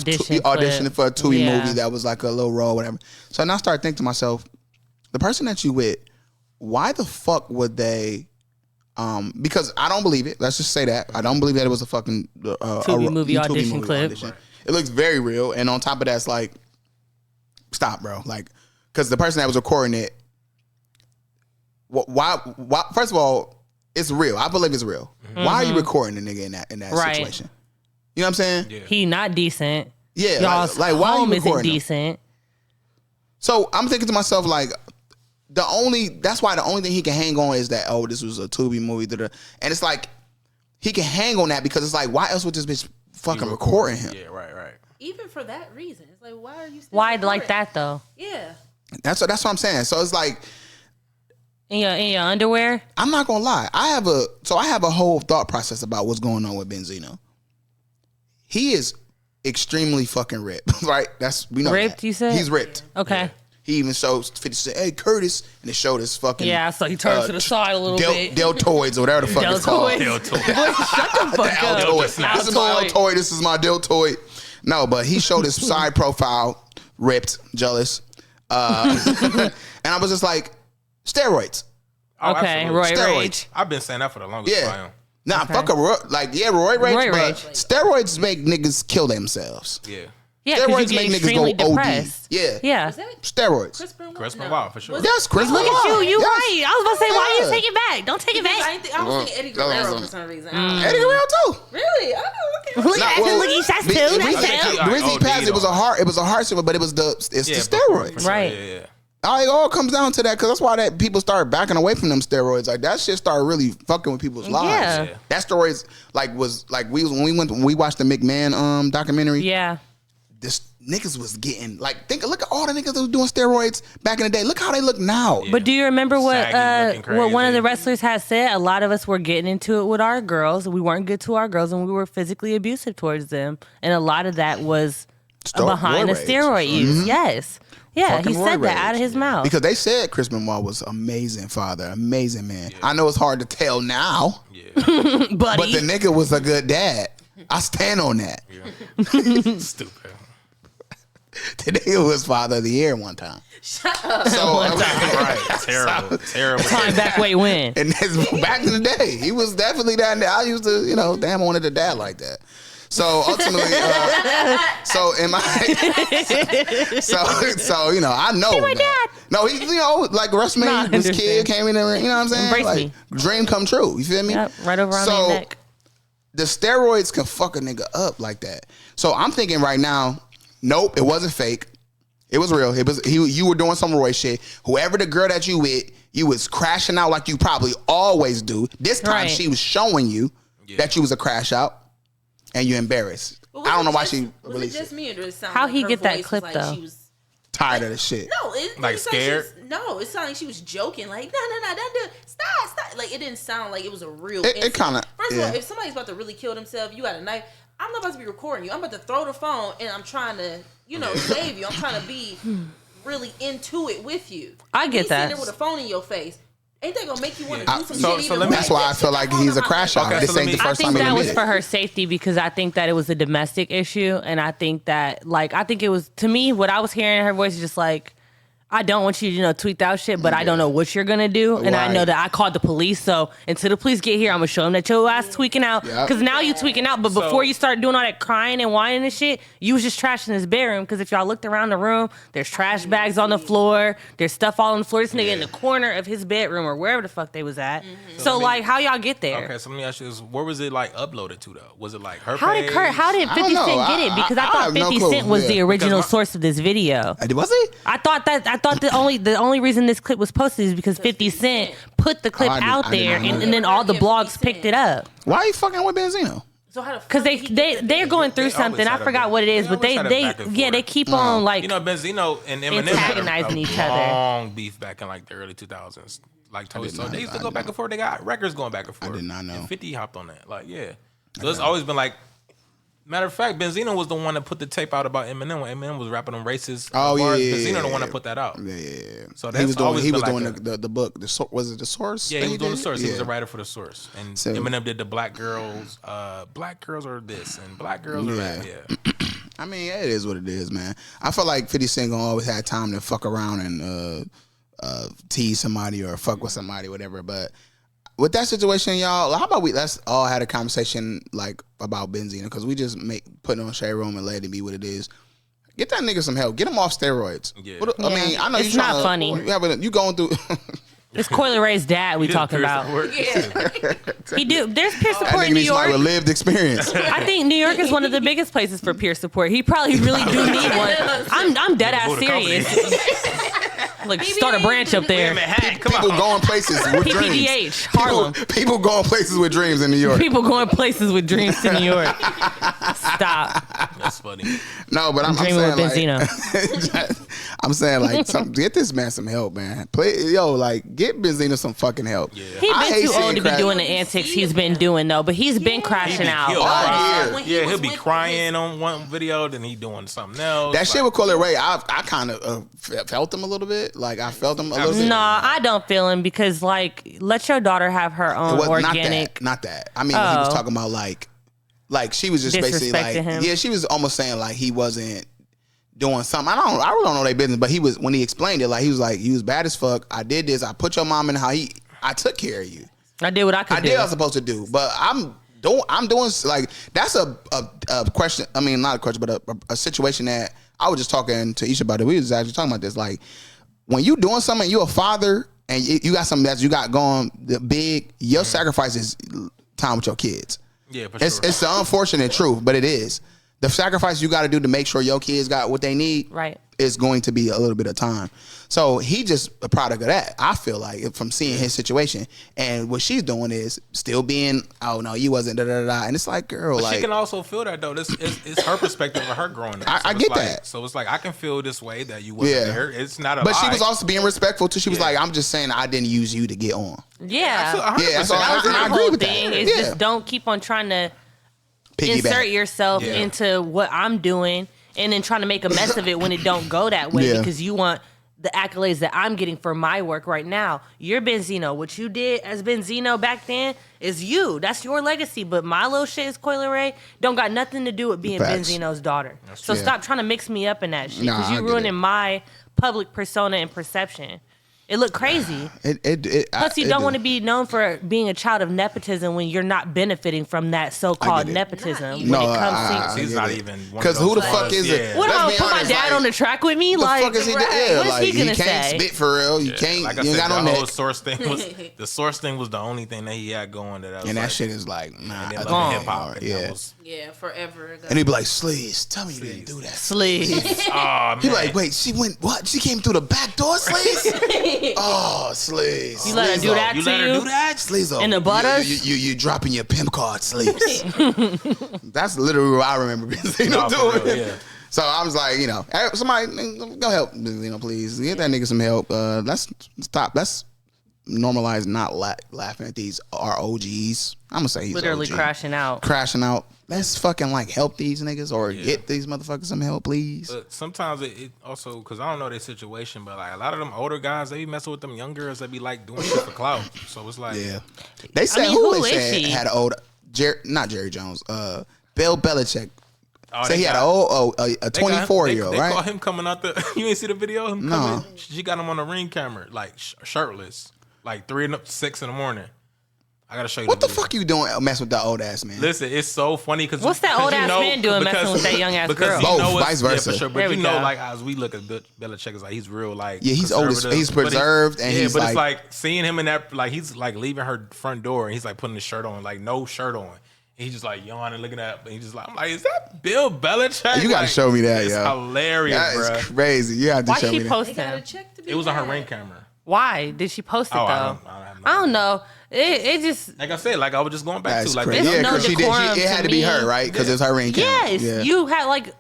auditioning for a Tubi movie that was like a little role, whatever. So then I started thinking to myself, the person that you with, why the fuck would they? Because I don't believe it. Let's just say that I don't believe that it was a fucking Tubi movie audition clip. Right. It looks very real, and on top of that, it's like, stop, bro. Like, because the person that was recording it, why? First of all, it's real. I believe it's real. Mm-hmm. Why are you recording the nigga in that situation? You know what I'm saying? Yeah. He not decent. Yeah, y'all's like why home are you recording isn't decent. So I'm thinking to myself, like, that's why the only thing he can hang on is that, oh, this was a Tubi movie. And it's like, he can hang on that because it's like, why else would this bitch fucking recording him? Yeah, right. Even for that reason. It's like, why are you still Why recording? like that, though? Yeah. That's what I'm saying. So it's like, in your underwear? I'm not going to lie. I have a whole thought process about what's going on with Benzino. He is extremely fucking ripped, right? We know ripped, that. You said? He's ripped. Okay. Yeah. He even shows 50 Cent, hey, Curtis, and it showed his fucking... Yeah, so he turns to the side a little bit. Deltoids or whatever the fuck it's called. Deltoid. Shut the fuck up. This is my Altoid. This is my Deltoid. No, but he showed his side profile, ripped, jealous. And I was just like, steroids. Oh, okay, absolutely. Roy Steroids. Rage. I've been saying that for the longest time. Nah, fuck a Roy Rage, but steroids make niggas kill themselves. Yeah. Yeah, because you get extremely depressed. Yeah. Was that Steroids. Chris Benoit, for sure. Yes, Chris Look Benoit. at you. You Yes. right. I was about to say, why you take it back? Don't take it back. I was thinking Eddie Guerrero for some reason. Eddie Guerrero too. Really? Oh, okay. Look at that's two. That's two. The reason he passed, it was a heart surgery, but it's the steroids. Sure. Right. Yeah. It all comes down to that, because that's why that people started backing away from them steroids. Like that shit started really fucking with people's lives. Yeah. That story is when we watched the McMahon documentary. Yeah. this niggas was getting look at all the niggas that was doing steroids back in the day. Look how they look now. Yeah. But do you remember what one of the wrestlers had said? A lot of us were getting into it with our girls. We weren't good to our girls, and we were physically abusive towards them. And a lot of that was behind the steroid use. Mm-hmm. Yes. Yeah, he said that out of his mouth. Because they said Chris Benoit was amazing father, amazing man. Yeah. I know it's hard to tell now, but the nigga was a good dad. I stand on that. Yeah. Stupid. The nigga was father of the year one time. Shut up. So, right. Terrible. Time back way when. And back in the day, he was definitely down there. I used to, damn, I wanted a dad like that. So ultimately, I know. My dad. No, he, like WrestleMania, this kid came in there, you know what I'm saying? Embrace like, me. Dream come true. You feel me? Yep, right over on your neck. The steroids can fuck a nigga up like that. So I'm thinking right now, nope, it wasn't fake. It was real. It was you were doing some Roy shit. Whoever the girl that you with, you was crashing out like you probably always do. This time she was showing you that you was a crash out. And you embarrassed. I don't know why she released it. Just me or did it sound How like he her get that voice clip was though? She was tired of the shit. No, it like scared. It sounded like she was joking. Like no, don't do it. Stop. Like it didn't sound like it was a real. It kind of. First of all, if somebody's about to really kill themselves, you got a knife. I'm not about to be recording you. I'm about to throw the phone and I'm trying to, save you. I'm trying to be really into it with you. I get that. Sitting there with a phone in your face. Ain't that gonna make you want to do some shit? That's why I feel like he's a crash out. This ain't the first time he I think that was admitted. for her safety because I think that it was a domestic issue, and I think that it was, to me, what I was hearing in her voice is just like, I don't want you to tweet out shit, but I don't know what you're gonna do, and I know that I called the police. So until the police get here, I'm gonna show them that your ass tweaking out, because now you tweaking out. But before you start doing all that crying and whining and shit, you was just trashing his bedroom. Because if y'all looked around the room, there's trash bags on the floor, there's stuff all on the floor. This nigga in the corner of his bedroom or wherever the fuck they was at. Mm-hmm. So like, how y'all get there? Okay, so let me ask you this: where was it like uploaded to though? Was it like her? How did 50 Cent get it? Because I thought 50 Cent was the original source of this video. Was he? I thought the only reason this clip was posted is because 50 Cent put the clip out there, and then all the blogs picked it up. Why are you fucking with Benzino? Because they're going through something. I forgot what it is, but they keep on like Benzino and Eminem antagonizing each other. Long beef back in like the early 2000s. Like so they used to go back and forth. They got records going back and forth. I did not know. And 50 hopped on that. Like so it's always been like. Matter of fact, Benzino was the one that put the tape out about Eminem when Eminem was rapping on racist bars. Benzino the one that put that out. Yeah. So that's he was doing the book. Was it The Source? Yeah, he was doing The Source. He was a writer for The Source. And Eminem did the Black Girls are this and Black Girls are that. Yeah. I mean, it is what it is, man. I feel like 50 Cent gonna always have time to fuck around and tease somebody or fuck with somebody, whatever. But with that situation, y'all, how about let's all had a conversation like about Benzino, because we just put it on Shade Room and let it be what it is. Get that nigga some help. Get him off steroids. Yeah. I mean, I know it's not funny. You going through. It's Coily Ray's dad we talking about. Yeah. There's peer support in New York. Like a lived experience. I think New York is one of the biggest places for peer support. He probably really do need one. I'm dead ass serious. Like start a branch up there. People going places with dreams. PPDH, Harlem. People going places with dreams in New York. People going places with dreams to New York. Stop. That's funny. No, but I'm dreaming saying with Benzino. Like, I'm saying like get this man some help, man. Get Benzino some fucking help. Yeah. He's been too old to be doing the antics he's been doing though, but he's been crashing out. He'll be crying on one video, then he doing something else. That shit with Coily Ray, I kind of felt him a little bit. Like I felt him a little bit. No, I don't feel him because like let your daughter have her own organic. Not that. I mean, he was talking about like she was just basically like him. Yeah, she was almost saying like he wasn't doing something. I really don't know their business, but when he explained it, like he was like, you was bad as fuck. I did this. I put your mom in I took care of you. I did what I could do. I did what I was supposed to do, but I'm doing like that's a question. I mean, not a question, but a situation that I was just talking to Esha about it. We was actually talking about this. Like when you doing something, you a father, and you got something that you got going big. Your sacrifice is time with your kids. Yeah, for sure. It's the unfortunate truth, but it is. The sacrifice you got to do to make sure your kids got what they need. Right. it's going to be a little bit of time. So he just a product of that. I feel like from seeing his situation, and what she's doing is still being, oh no, you wasn't da da da, and it's like, girl, but like she can also feel that though. It's her perspective of her growing up. I get that. So it's like I can feel this way that you wasn't there. It's not a but lie. she was also being respectful too. She was like, I'm just saying I didn't use you to get on. Yeah, yeah. So that was my agree whole with thing. that. Is just don't keep on trying to insert yourself into what I'm doing, and then trying to make a mess of it when it don't go that way because you want the accolades that I'm getting for my work right now. You're Benzino. What you did as Benzino back then is you. That's your legacy. But my little shit is Coyle Ray. Don't got nothing to do with being Benzino's daughter. So stop trying to mix me up in that shit because you're ruining my public persona and perception. It looked crazy. Plus, you don't want to be known for being a child of nepotism when you're not benefiting from that so-called nepotism. When it comes to he's not even. Because who the fuck is it? What am I put my dad on the track with me? Like, the fuck is he doing? What is he gonna you can't say? spit for real. You can't. Like you ain't got no neck. whole source thing was the source thing was the only thing that he had going. And that shit is like, nah, hip hop. Yeah, forever ago. And he'd be like, Sleaze, tell me you didn't do that. Sleaze. Oh, he like, wait, she went what? She came through the back door, Sleaze? Oh, Sleaze. You let her do that to you? Let her do that? Sleaze. In the butters? You dropping your pimp card, Sleaze. That's literally what I remember doing. Yeah. So I was like, somebody go help, please. Get that nigga some help. Let's stop. Let's normalize not laughing at these ROGs. I'm gonna say he's literally OG. crashing out. Let's fucking help these niggas or get these motherfuckers some help, please. But sometimes it also, because I don't know their situation, but a lot of them older guys, they be messing with them young girls that be doing shit for clout. So it's like, they said who is she? had an old not Jerry Jones, Bill Belichick. Oh, he had a 24-year-old, right? They call him coming out you ain't see the video? No. She got him on a ring camera, shirtless, 3 and 6 in the morning. I gotta show you. What the fuck you doing messing with that old ass man? Listen, it's so funny because what's that old ass man doing messing with that young ass girl? Both, vice versa. Yeah, for sure. But as we look at Belichick, it's he's real he's old, he's preserved, and he's it's like seeing him in that he's leaving her front door and he's putting his shirt on, no shirt on. And he's just yawning, looking at, and he's just I'm like, is that Bill Belichick? You gotta show me that, it's hilarious, bro. That is crazy. You have to show me that. Why she posting? It was on her ring camera. Why did she post it though? I don't know. It just I said, I was just going back to it had to be her, right? Because it's her ring camera. Yes, you had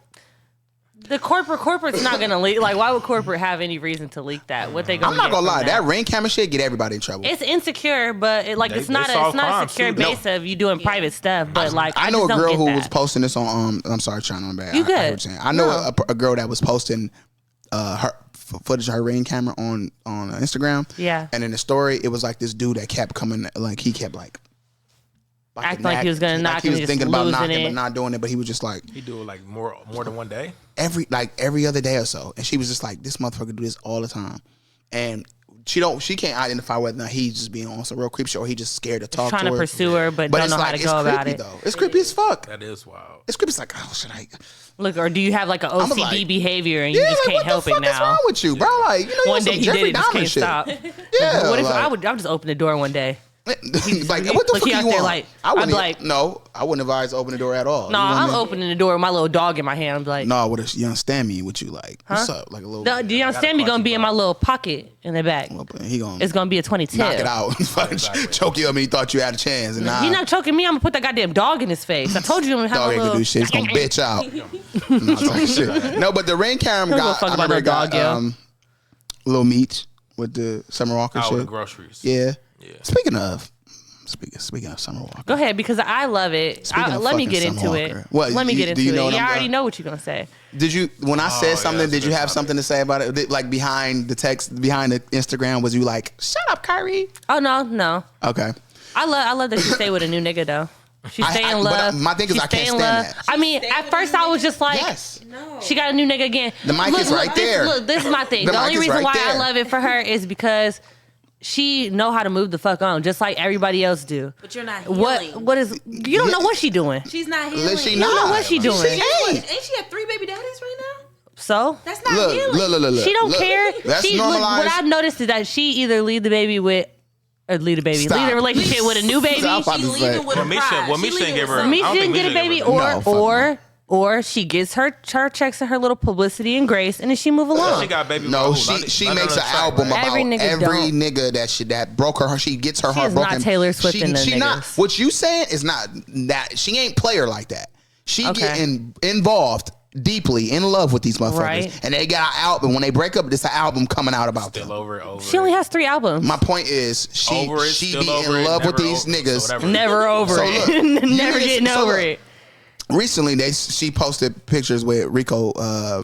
the corporate's not gonna leak. Why would corporate have any reason to leak that? What they gonna? I'm not gonna lie, that ring camera shit get everybody in trouble. It's insecure, but it's not a secure base of you doing private stuff. But I know a girl who was posting this on. I'm sorry, trying on bad. You good? I know a girl that was posting her footage of her ring camera on Instagram. Yeah. And in the story, it was this dude that kept coming, he kept acting like he was gonna knock. He was thinking about knocking, it. but not doing it. But he was just he do it more than one day. Every other day or so, and she was just this motherfucker do this all the time, and she can't identify whether or not he's just being on some real creep show or he just scared to talk to her. Trying to pursue her, but don't know how to go about it. Though. It's creepy as fuck. That is wild. It's creepy. It's oh, should I? Look, or do you have an OCD behavior and you just can't help it now? What's wrong with you, bro? One day he did it, just can't stop. Yeah. What if I'll just open the door one day? What the fuck you want? I wouldn't advise to open the door at all. No, I'm opening the door with my little dog in my hand. I'm no, what if young Stammy with you what's up? A little. The young Stammy gonna be in my little pocket in the back. Well, it's gonna be a 2010. Knock it out. Choke you up and he thought you had a chance. And He's not choking me. I'm gonna put that goddamn dog in his face. I told you I'm gonna have a little. Dog ain't gonna do shit. He's gonna bitch out. No, but the ring camera got Lil Meech with the Summer Walker shit. The groceries. Yeah. Speaking of Summer Walker. Go ahead, because I love it. Let me get into it. Let me get into it. I already know what you're going to say. Did you, when I said something, did you have something to say about it? Behind the text, behind the Instagram, was you shut up, Kyrie? Oh, no. Okay. I love that she stayed with a new nigga, though. She's staying in love. But my thing is I can't stand that. I mean, at first I was just she got a new nigga again. The mic is right there. This is my thing. The only reason why I love it for her is because she know how to move the fuck on, just like everybody else do. But you're not healing. What is? You don't know what she doing. She's not healing. You don't know what she doing. Ain't she have 3 baby daddies right now? So that's not healing. Look. She don't care. That's normalized. What I've noticed is that she either leave the relationship with a new baby. Misha didn't give her. Misha didn't get a baby, or Or she gets her checks and her little publicity and grace, and then she move along. She got baby. No, she makes an album about every nigga that broke her. She gets her heart broken. Not Taylor Swift in the niggas. Not. What you saying is not that she ain't player like that. She getting involved deeply in love with these motherfuckers, right. And they got an album. When they break up, it's an album coming out about them. Over she only has 3 albums. My point is, she be in love with these niggas. So never over it. Never getting over it. Recently, she posted pictures with Rico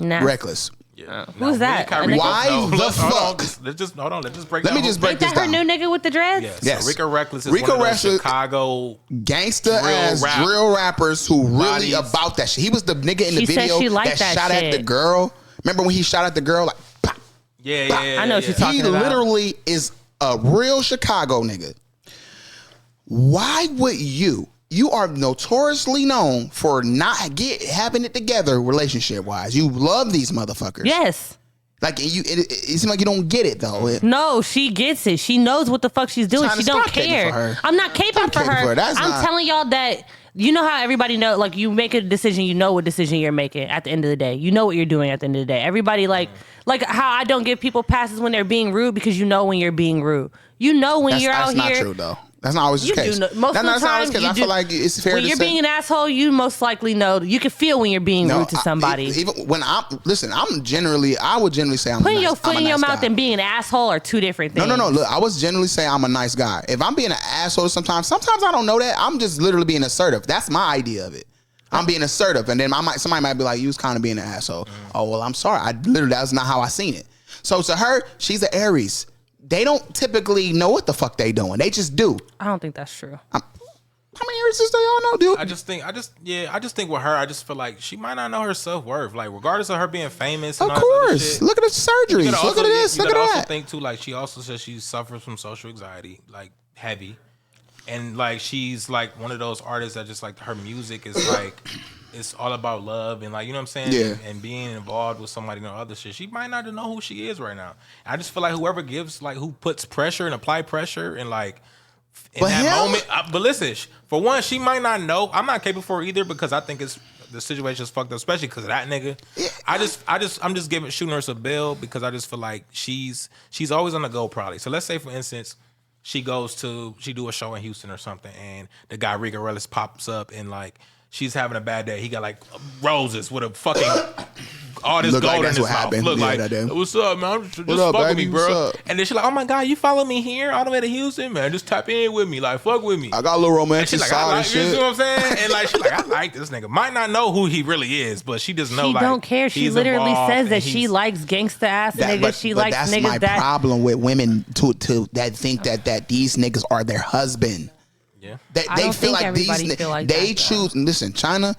Reckless. Yeah. Who's that? Why the fuck? Let's just hold on. Let's just break. Let me just break this down. Ain't that her new nigga with the dreads? Yes. So Rico Reckless is one of those Chicago gangster ass drill rappers who really about that shit. He was the nigga in the video that shot at the girl. Remember when he shot at the girl? Like, pop, yeah. I know what you're talking about. He literally is a real Chicago nigga. Why would you? You are notoriously known for not having it together relationship wise. You love these motherfuckers. Yes. Like it seems like you don't get it though. No, she gets it. She knows what the fuck she's doing. She don't care. I'm not caping for her. I'm telling y'all that you know how everybody know. Like you make a decision, you know what decision you're making at the end of the day. You know what you're doing at the end of the day. Everybody like how I don't give people passes when they're being rude because you know when you're being rude. You know when you're out here. That's not true though. That's not always the case. Most of the time, I feel like it's fair to say. When you're being an asshole, you most likely know. You can feel when you're being rude to somebody. Even when I would generally say I'm putting your foot in your mouth and being an asshole are two different things. No. Look, I was generally say I'm a nice guy. If I'm being an asshole sometimes I don't know that. I'm just literally being assertive. That's my idea of it. I'm being assertive, and then somebody might be like, "You was kind of being an asshole." Oh well, I'm sorry. That's not how I seen it. So to her, she's an Aries. They don't typically know what the fuck they doing. They just do. I don't think that's true. How many Aries do y'all know, dude? I just think with her, I just feel like she might not know her self-worth. Like regardless of her being famous. And of course. Look at the surgeries. Look at this. Look at that. I also think too, like she also says she suffers from social anxiety, like heavy. And like she's like one of those artists that just like her music is like it's all about love and like you know what I'm saying, and being involved with somebody and other shit. She might not know who she is right now. I just feel like whoever gives like who puts pressure and apply pressure and like in moment. But listen, for one, she might not know. I'm not capable for her either because I think the situation is fucked up, especially because of that nigga. Yeah. I'm just shooting her some bill because I just feel like she's always on the go probably. So let's say for instance. She do a show in Houston or something, and the guy Rico Reckless pops up and like she's having a bad day. He got like roses with a fucking all this gold in his mouth. Look like, what's up, man? Just fuck with me, bro. And then she's like, oh my god, you follow me here all the way to Houston, man? Just tap in with me, like fuck with me. I got a little romantic side and shit. You know what I'm saying? And like she's like, I like this nigga. Might not know who he really is, but she just know she like don't care. She literally says that she likes gangsta ass niggas. She likes niggas that. That's my problem with women that think that these niggas are their husband. Yeah, they feel like these. They choose. Listen, China.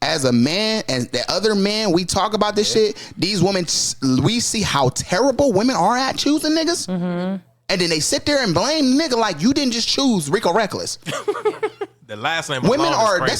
As a man and the other man, we talk about this shit. These women, we see how terrible women are at choosing niggas, and then they sit there and blame the nigga like you didn't just choose Rico Reckless. The last name. Women are, and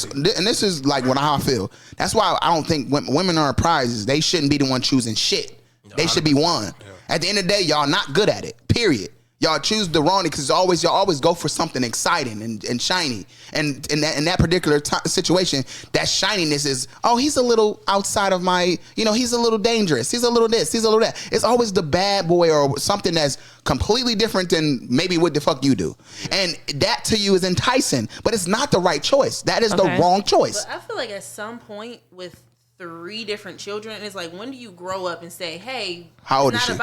this is like how I feel. That's why I don't think women are prizes. They shouldn't be the one choosing shit. They should be one. Yeah. At the end of the day, y'all not good at it. Period. Y'all choose the wrong because y'all always go for something exciting and shiny. And in that particular situation, that shininess is, he's a little outside of my, he's a little dangerous. He's a little this, he's a little that. It's always the bad boy or something that's completely different than maybe what the fuck you do. And that to you is enticing, but it's not the right choice. That is the wrong choice. But I feel like at some point with 3 different children, it's like, when do you grow up and say, hey, how old is she?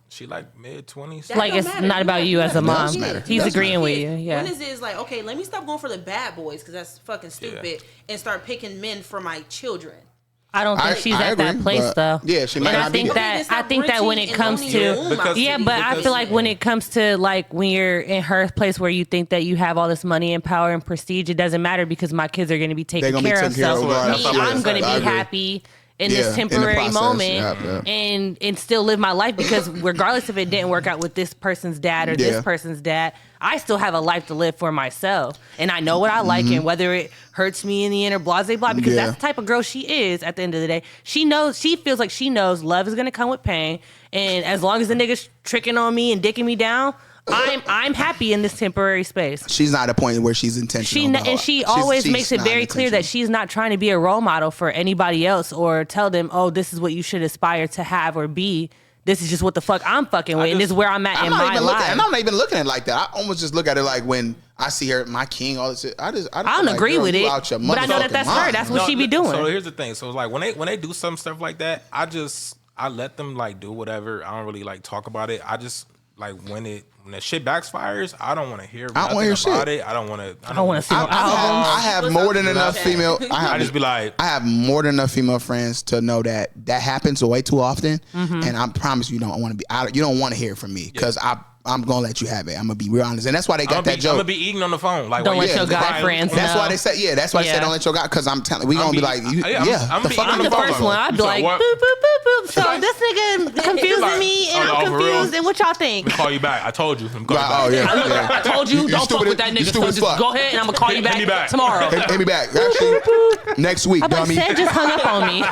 She like mid-20s. Like it's not about you as a mom. He's agreeing with you. Yeah. When is it like, okay, let me stop going for the bad boys because that's fucking stupid and start picking men for my children. I don't think she's at that place though. Yeah, she might not be. I think that when it comes to I feel like when it comes to like when you're in her place where you think that you have all this money and power and prestige, it doesn't matter because my kids are going to be taken care of. So I'm going to be happy in this temporary moment and still live my life because regardless if it didn't work out with this person's dad or this person's dad, I still have a life to live for myself. And I know what I like and whether it hurts me in the end or blah, blah, because that's the type of girl she is at the end of the day. She feels like she knows love is going to come with pain. And as long as the nigga's tricking on me and dicking me down, I'm happy in this temporary space. She's not at a point where she's intentional. She always makes it very clear that she's not trying to be a role model for anybody else or tell them, oh, this is what you should aspire to have or be. This is just what the fuck I'm fucking with, and this is where I'm at in my life. And I'm not even looking at it like that. I almost just look at it like when I see her, my king, all this shit. I don't agree with it, but I know that that's her. That's what she be doing. So here's the thing. So it's like when they do some stuff like that, I let them like do whatever. I don't really like talk about it. I just like when the shit backfires, I don't want to hear nothing about it. I don't want to see no album. I have more than enough female. I just be like, I have more than enough female friends to know that happens way too often, and I promise you don't want to be. You don't want to hear it from me because I'm gonna let you have it. I'm gonna be real honest, and that's why they got that joke. I'm gonna be eating on the phone. Like, don't let your guy friends. That's why they say. Yeah, that's why they say don't let your guy. Because I'm telling, we gonna be like, I'm the first one. I'd be like, boop boop boop boop. So this nigga confusing me, and I'm confused. And what y'all think? Call you back. I told you. I told you don't fuck with that nigga. So just go ahead, and I'm gonna call you back tomorrow. Hit me back. Actually, next week, dummy. Said just hung up on me.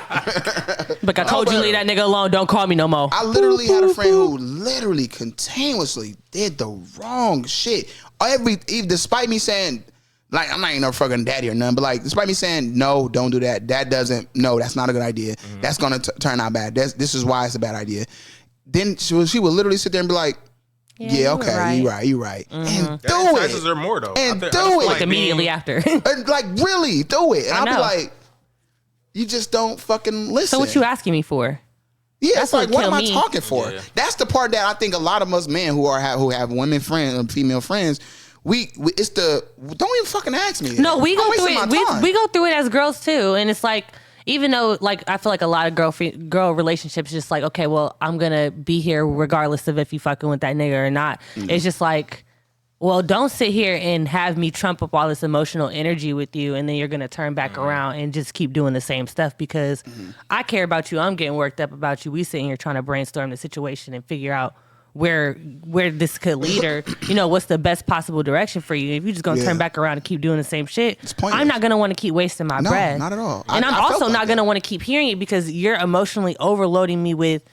But I told you leave that nigga alone. Don't call me no more. I literally had a friend who literally continuously did the wrong shit. Despite me saying, like, I'm not even no fucking daddy or nothing, but like, despite me saying, no, don't do that. That's not a good idea. That's gonna turn out bad. This is why it's a bad idea. Then she would literally sit there and be like, yeah, okay, you're right. And do it. Chances are more though. And do it. Like immediately after. And like, really, do it. And I'll be like, you just don't fucking listen. So what you asking me for? Yeah, it's like, what am I talking for? Yeah. That's the part that I think a lot of us men who have women friends and female friends, it's the don't even fucking ask me. No, we go through it. We go through it as girls too, and it's like, even though like I feel like a lot of girl relationships just like, okay, well, I'm gonna be here regardless of if you fucking with that nigga or not. It's just like, well, don't sit here and have me trump up all this emotional energy with you, and then you're gonna turn back around and just keep doing the same stuff because I care about you. I'm getting worked up about you. We sitting here trying to brainstorm the situation and figure out where this could lead or, what's the best possible direction for you. If you're just going to turn back around and keep doing the same shit, I'm not going to want to keep wasting my breath. No, not at all. And I'm also not going to want to keep hearing it because you're emotionally overloading me with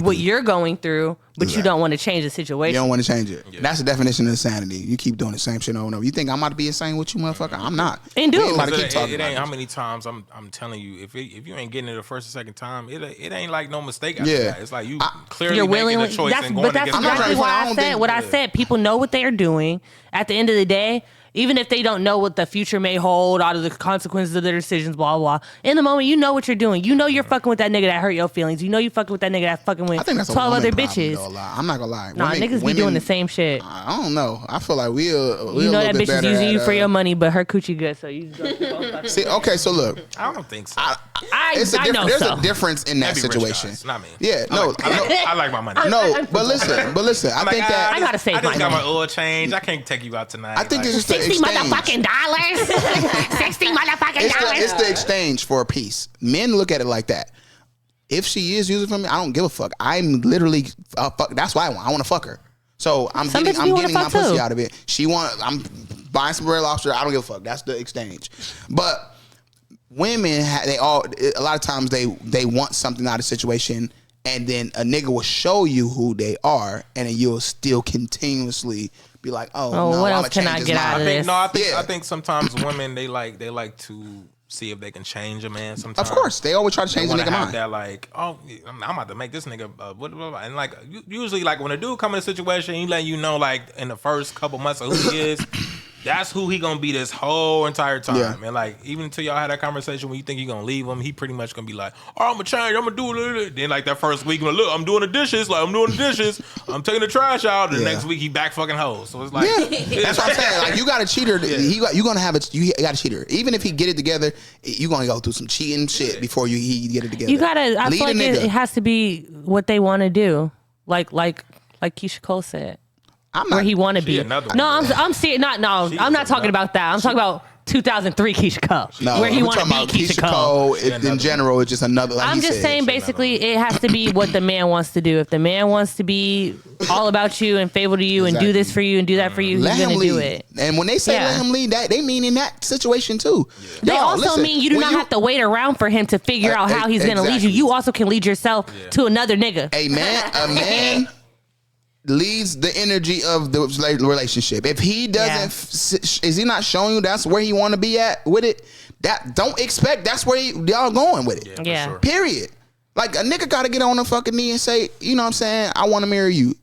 what you're going through, but you don't want to change the situation. You don't want to change it. Yeah. That's the definition of insanity. You keep doing the same shit over and over. You think I'm about to be insane with you, motherfucker? I'm not. And do it ain't how many times I'm telling you, if you ain't getting it the first or second time, it ain't like no mistake after that. It's like you clearly making a choice and going against That's exactly why I said what I said. People know what they are doing. At the end of the day, even if they don't know what the future may hold out of the consequences of their decisions, blah, blah, blah. In the moment, you know what you're doing. You know you're fucking with that nigga that hurt your feelings. You know you fucking with that nigga that fucking with 12 other bitches. Though, I'm not gonna lie. Nah, niggas be doing the same shit. I don't know. I feel like we you know that bitch is using you for your money, but her coochie good, so you just go see, okay, so look. I don't think so. There's a difference in that situation. Guys, not me. Yeah, I like my money. No, but listen. I think that I gotta save my money. I just got my oil change. I can't take you out tonight. I think it's just $60 motherfucking dollars. $60 motherfucking dollars. It's the exchange for a piece. Men look at it like that. If she is using for me, I don't give a fuck. I'm literally fuck. That's why I want to fuck her. So I'm getting my pussy out of it. I'm buying some Red Lobster. I don't give a fuck. That's the exchange. But women, a lot of times they want something out of the situation, and then a nigga will show you who they are, and then you'll still continuously be like, oh no, what else can I get out of this? I think sometimes women they like to see if they can change a man. Sometimes, of course, they always try to change the nigga mind. That like, oh, I'm about to make this nigga and like usually like when a dude come in a situation, he let you know like in the first couple months of who he is. That's who he gonna be this whole entire time. Yeah. And like even until y'all had that conversation when you think you gonna leave him, he pretty much gonna be like, oh, I'm gonna change, I'm gonna do it. Then like that first week, look, I'm doing the dishes, I'm taking the trash out. The next week he back fucking hoes. So it's like that's what I'm saying. Like you got a cheater. You gonna have you got a cheater. Even if he get it together, you gonna go through some cheating shit before he get it together. You gotta. I feel like it has to be what they want to do. Like Keisha Cole said. Where he want to be. No, I'm serious. I'm not talking about that. I'm talking about 2003 Keisha Cole. No, where he want to be Keisha Cole. In general, it's just another. Like I'm just saying, basically, it has to be what the man wants to do. If the man wants to be all about you and faithful to you and do this for you and do that for you, he's gonna do it. And when they say let him lead, that they mean in that situation too. Yeah. They also mean you do not have to wait around for him to figure out how he's gonna lead you. You also can lead yourself to another nigga. A man leads the energy of the relationship. If he doesn't, is he not showing you that's where he want to be at with it? That don't expect that's where y'all going with it. Yeah. Sure. Period. Like a nigga gotta get on a fucking knee and say, you know what I'm saying? I want to marry you.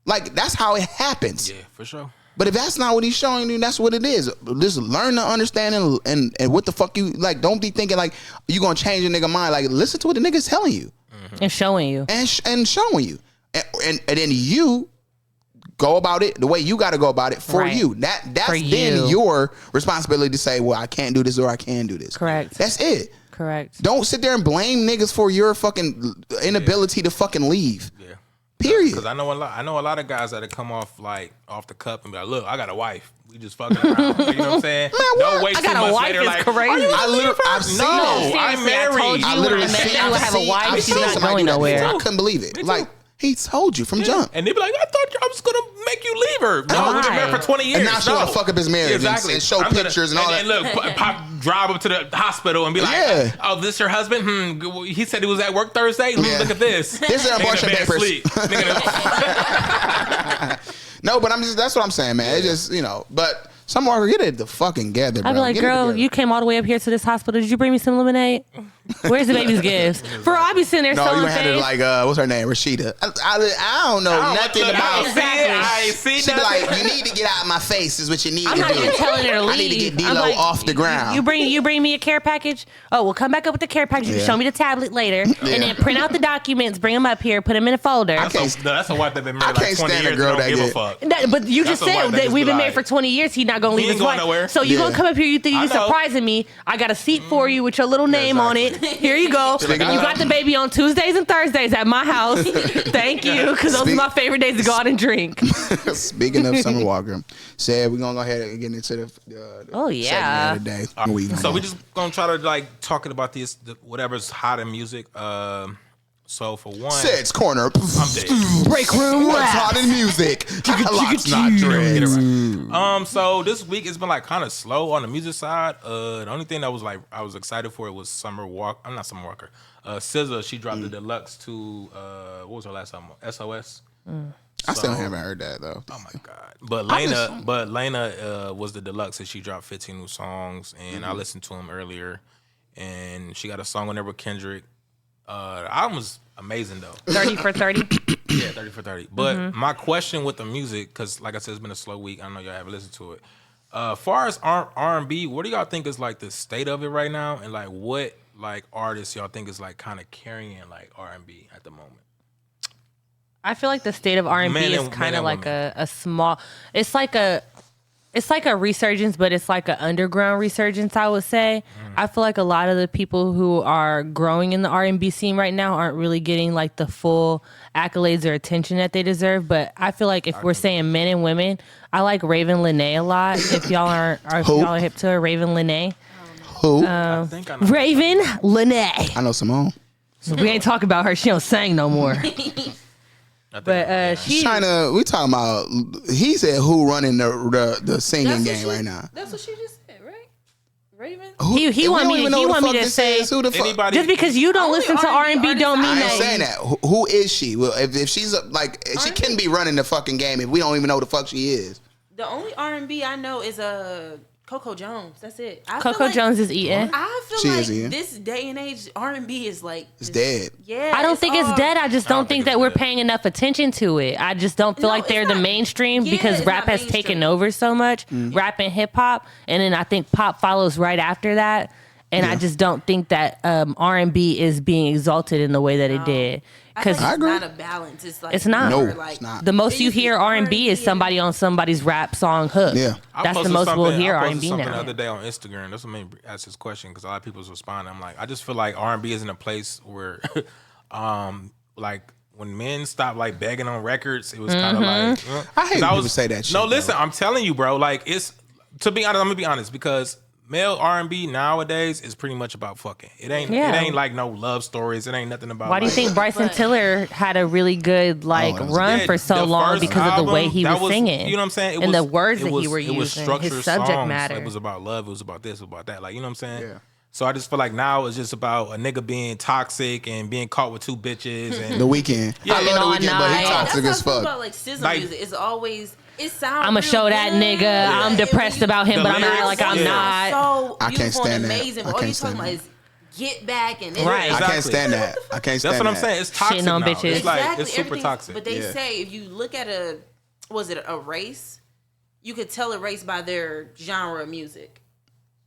Like that's how it happens. Yeah, for sure. But if that's not what he's showing you, that's what it is. Just learn to understand and what the fuck you like. Don't be thinking like you gonna change a nigga mind. Like listen to what the nigga's telling you and showing you and showing you, and then you go about it the way you got to go about it for you. That's for then your responsibility to say, well, I can't do this or I can do this. Correct. That's it. Correct. Don't sit there and blame niggas for your fucking inability to fucking leave. Yeah. Period. Because I know a lot of guys that come off the cup and be like, look, I got a wife. We just fucking around. Like, you know what I'm saying? Don't wait I too got a much wife later. is Like, crazy. I've seen it. I'm married. I literally met you. I have a wife. She's not going nowhere. I couldn't believe it. Like he told you from jump. And they be like, I thought I was gonna make you leave her. No, we've been married for 20 years. And now she want to fuck up his marriage and show pictures and all that. And look, pop, drive up to the hospital and be like, oh, this your husband? He said he was at work Thursday. Look at this. This is abortion papers. No, but that's what I'm saying, man. It's just, but some walker, get it the fucking together, bro. I'd be like, girl, you came all the way up here to this hospital. Did you bring me some lemonade? Where's the baby's gifts? For I be sitting there selling things. No, you had it like, what's her name? Rashida. I don't know nothing about it. I see she be like, you need to get out of my face is what you need to do. I'm not even telling her to leave. I need to get D-Lo off the ground. You bring me a care package? Oh, we'll come back up with the care package. You show me the tablet later. And then print out the documents, bring them up here, put them in a folder. That's a wife that been married like 20 years and don't give a fuck. But you just said that we've been married for 20 years. He's not going to leave his wife. So you going to come up here, you think you surprising me. I got a seat for you with your little name on it. Here you go. You got the baby on Tuesdays and Thursdays at my house. Thank you, because those are my favorite days to go out and drink. Speaking of Summer Walker, said we're going to go ahead and get into the segment of the day. So we just going to try to like talking about whatever's hot in music. So for one, Sed's Corner. I'm dead. Breakroom. What's hot in music? Locks, not dreads. So this week it's been like kind of slow on the music side. The only thing that was like I was excited for it was Summer Walker. I'm not Summer Walker. SZA, she dropped the deluxe to what was her last album? SOS. I still haven't heard that though. Oh my god! But Lena was the deluxe, and she dropped 15 new songs, and I listened to them earlier, and she got a song on there with Kendrick. The album was amazing though. 30 for 30. Yeah, 30 for 30. But my question with the music, because like I said, it's been a slow week. I know y'all haven't listened to it. Far as R&B, what do y'all think is like the state of it right now, and like what like artists y'all think is like kind of carrying like R&B at the moment? I feel like the state of R&B is kind of like a small. It's like a resurgence, but it's like an underground resurgence, I would say. I feel like a lot of the people who are growing in the R&B scene right now aren't really getting like the full accolades or attention that they deserve. But I feel like if we're saying men and women, I like Raven Lenae a lot. If y'all are hip to her, Raven Lenae. Who? I think I know. Raven Lenae. I know Simone. We ain't talking about her. She don't sing no more. But she's trying to. We talking about. He said who running the singing game right now. That's what she just said, right? Raven. He want me to say who the fuck. Just because you don't listen to R&B don't mean I that. ain't saying that. Who is she? Well, if she's like, she couldn't be running the fucking game if we don't even know who the fuck she is. The only R&B I know is Coco Jones. That's it. Coco Jones is eating. I feel like this day and age R&B is like it's dead. Yeah, I don't think it's dead. I just don't think that we're paying enough attention to it. I just don't feel like they're the mainstream because rap has taken over so much. Rap and hip hop, and then I think pop follows right after that. And I just don't think that R&B is being exalted in the way that it did. Because it's not a balance. It's like it's not. No, like, it's not. The most you hear R&B is somebody on somebody's rap song hook. Yeah, that's the most we'll hear R&B now. The other day on Instagram, that's what made me ask this question because a lot of people was responding. I'm like, I just feel like R&B is in a place where, like when men stopped like begging on records, it was kind of like I hate people say that shit. No, listen, I'm telling you, bro. Like it's to be honest. I'm gonna be honest because male R&B nowadays is pretty much about fucking. It ain't like no love stories. It ain't nothing about. Why do you think Bryson Tiller had a really good run for so long because of the way he was singing? You know what I'm saying? And the words that he were using, it was structured his subject songs. matter. It was about love. It was about this. It was about that. Like you know what I'm saying? Yeah. So I just feel like now it's just about a nigga being toxic and being caught with 2 bitches and The Weeknd. I love The Weeknd, but he toxic as fuck. About like SZA music, it's always it sounds. I'ma show that nigga. I'm depressed about him, but I'm not like I'm not. So I can't stand that. Amazing, but all you talking about is get back and right. I can't stand that. I can't stand that. That's what I'm saying. It's toxic Shitting on now. bitches. It's like it's super toxic. But they say if you look at a race, you could tell a race by their genre of music.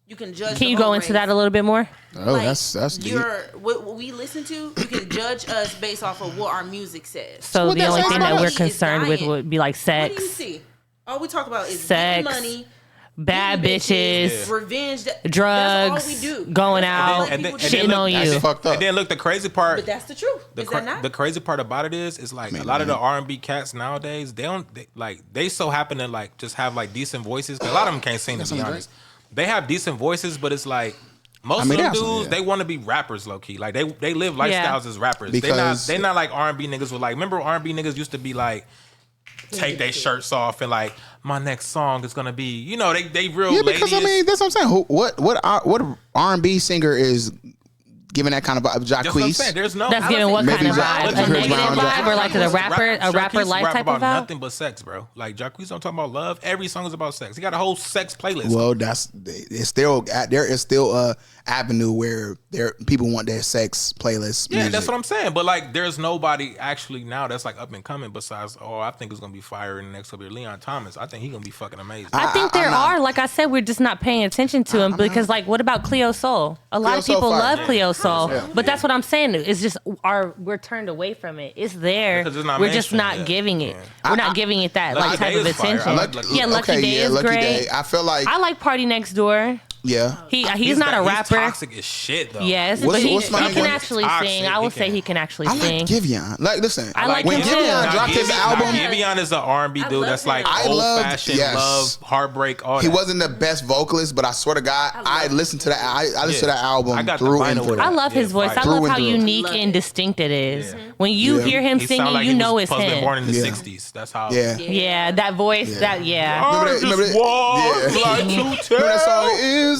You can judge. Can you go into that a little bit more? Oh, like, that's deep. What we listen to, you can judge us based off of what our music says. So the only thing that we're concerned with would be like sex. What do you see? All we talk about is sex, money, bad bitches, revenge, drugs, that's all we do. going out, shitting on you. That's fucked up. And then look, the crazy part. But that's the truth. Is that not? The crazy part about it is like a lot of the R&B cats nowadays, they so happen to like just have like decent voices. 'Cause a lot of them can't sing, to be honest. They have decent voices, but it's like most of them dudes, they want to be rappers low key. Like they live lifestyles as rappers. They not like R&B niggas with like, remember R&B niggas used to be like take their shirts off and like my next song is gonna be, you know, they real because I mean that's what I'm saying. What R&B singer is giving that kind of vibe? That's what I'm saying. There's no. That's giving what kind of vibe? A negative vibe or like a rapper life type of vibe? Nothing but sex, bro. Like Jacquees don't talk about love. Every song is about sex. He got a whole sex playlist. Well, there is still a avenue where people want their sex playlist. Yeah, music. that's what I'm saying. But like, there's nobody actually now that's like up and coming besides. Oh, I think it's gonna be fire in the next couple years. Leon Thomas. I think he's gonna be fucking amazing. I think there are. Like I said, we're just not paying attention to him because, like, what about Cleo Soul? A lot of people love Cleo Soul, but that's what I'm saying. It's just we're turned away from it. It's there. We're just not giving it. We're not giving it that like type of attention. Lucky Day is great. I feel like I like Party Next Door. Yeah, he's not a rapper. He's toxic as shit though. Yes, but he can actually sing. I will say he can actually sing. I like Giveon. Like, listen, I like when him Giveon too. dropped his album. Giveon is an R&B dude that's like old fashioned love, heartbreak. All he that. wasn't the best vocalist, but I swear to God, I listened to that. I listened to that album through and through. I love his voice. I love how unique and distinct it is. When you hear him singing, you know it's him. Born in the '60s. That's how. Yeah, that voice. That Remember that song? He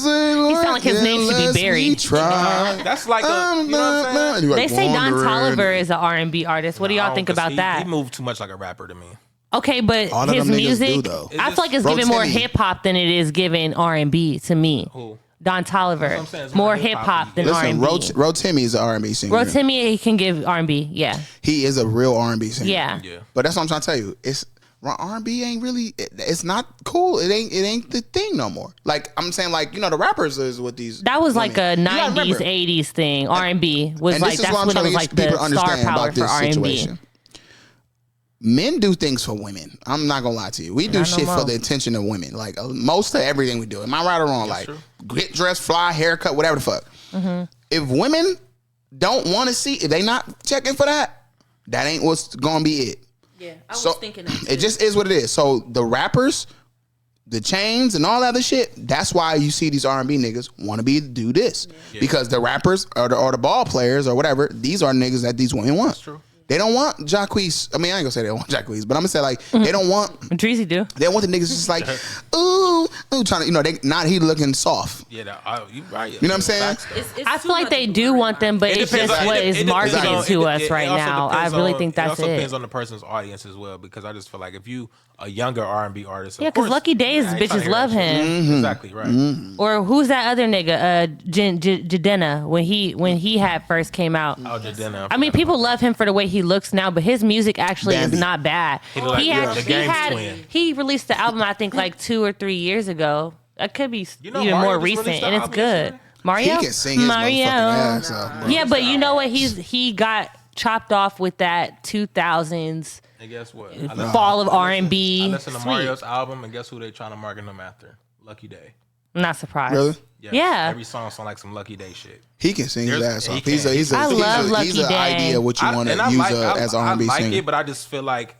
sound like his name should be buried. That's like a, you know what I'm saying? They say Don Toliver is an R&B artist. What do y'all think about that? He moved too much like a rapper to me. Okay, but his music, I feel like it's giving more hip hop than it is giving R&B to me. Who? Don Toliver, more hip hop than R&B. Rotimi is an R&B singer. Rotimi, he can give R&B. Yeah, he is a real R&B singer. Yeah. But that's what I'm trying to tell you. It's R&B ain't really. It's not cool. It ain't the thing no more. Like I'm saying, like, you know, the rappers is what these. That was like a '90s, '80s thing. R&B was like that's when it was like the star power for R&B. Men do things for women. I'm not gonna lie to you. We do shit for the attention of women. Like most of everything we do. Am I right or wrong? That's like get dressed, fly, haircut, whatever the fuck. Mm-hmm. If women don't want to see, if they not checking for that, that ain't what's gonna be it. Yeah, I was thinking that too. It just is what it is. So the rappers, the chains, and all that other shit. That's why you see these R&B niggas want to do this because the rappers or the ball players or whatever. These are niggas that these women want. That's true. They don't want Jacquees. I mean, I ain't gonna say they don't want Jacquees, but I'm gonna say like they don't want. Dreezy do. They want the niggas just like, ooh, trying to, you know, they not he looking soft. Yeah, you right. You know what I'm saying? I feel like they do want them, but it's just what is marketed to us right now. I really think that's it. It also depends on the person's audience as well, because I just feel like if you a younger R&B artist, yeah, because Lucky Days bitches love him. Mm-hmm. Exactly right. Mm-hmm. Or who's that other nigga? Jadena when he had first came out. Oh, Jadena. I mean, people love him for the way he looks now, but his music actually is not bad. He released the album I think like 2 or 3 years ago. It could be even more recent, and it's good. Mario, he can sing his motherfucking ass off, yeah, but you know what? He got chopped off with that 2000s. And guess what? Fall of R&B. I listened to Mario's album, and guess who they trying to market him after? Lucky Day. I'm not surprised. Really? Yeah. Every song sound like some Lucky Day shit. He can sing his ass off. He's I love Lucky Day. idea of what you want to use as R&B singer. I like it, but I just feel like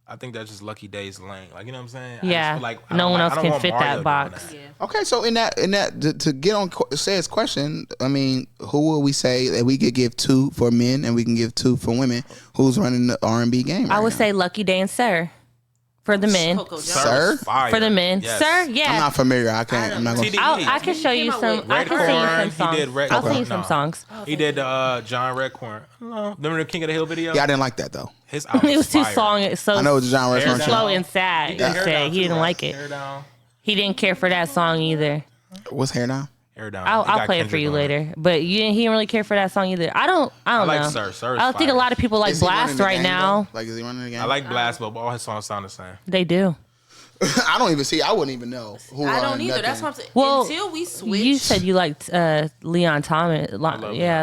I think that's just Lucky Day's lane. Like, you know what I'm saying? Yeah. Like, no one else can fit that box. Yeah. Okay, so in that to get on Say's question, I mean, who will we say that we could give 2 for men and we can give 2 for women? Who's running the R&B game? I would say Lucky Day and Sir. For the men. Sir? For the men. Yes. Sir, yeah. I'm not familiar. I can't. I'm not going to. I can show you some. I can sing you some songs. He did Red I'll Corn. sing you some songs. He did John Redcorn. Remember the King of the Hill video? Yeah, I didn't like that, though. His album It was too I know it's John Redcorn. slow and sad. He said he didn't like it. He didn't care for that song either. What's Hair Down? Hair Down. I'll play it for you later. But he didn't really care for that song either. I don't like know. Sir. Sir is I don't think a lot of people like Is he Blast running the right game, now. though? Like, is he running the game? I like Blast, but all his songs sound the same. They do. I don't even see. I wouldn't even know who. I don't either. That's what I'm saying. Well, until we switch. You said you liked Leon Thomas. Yeah,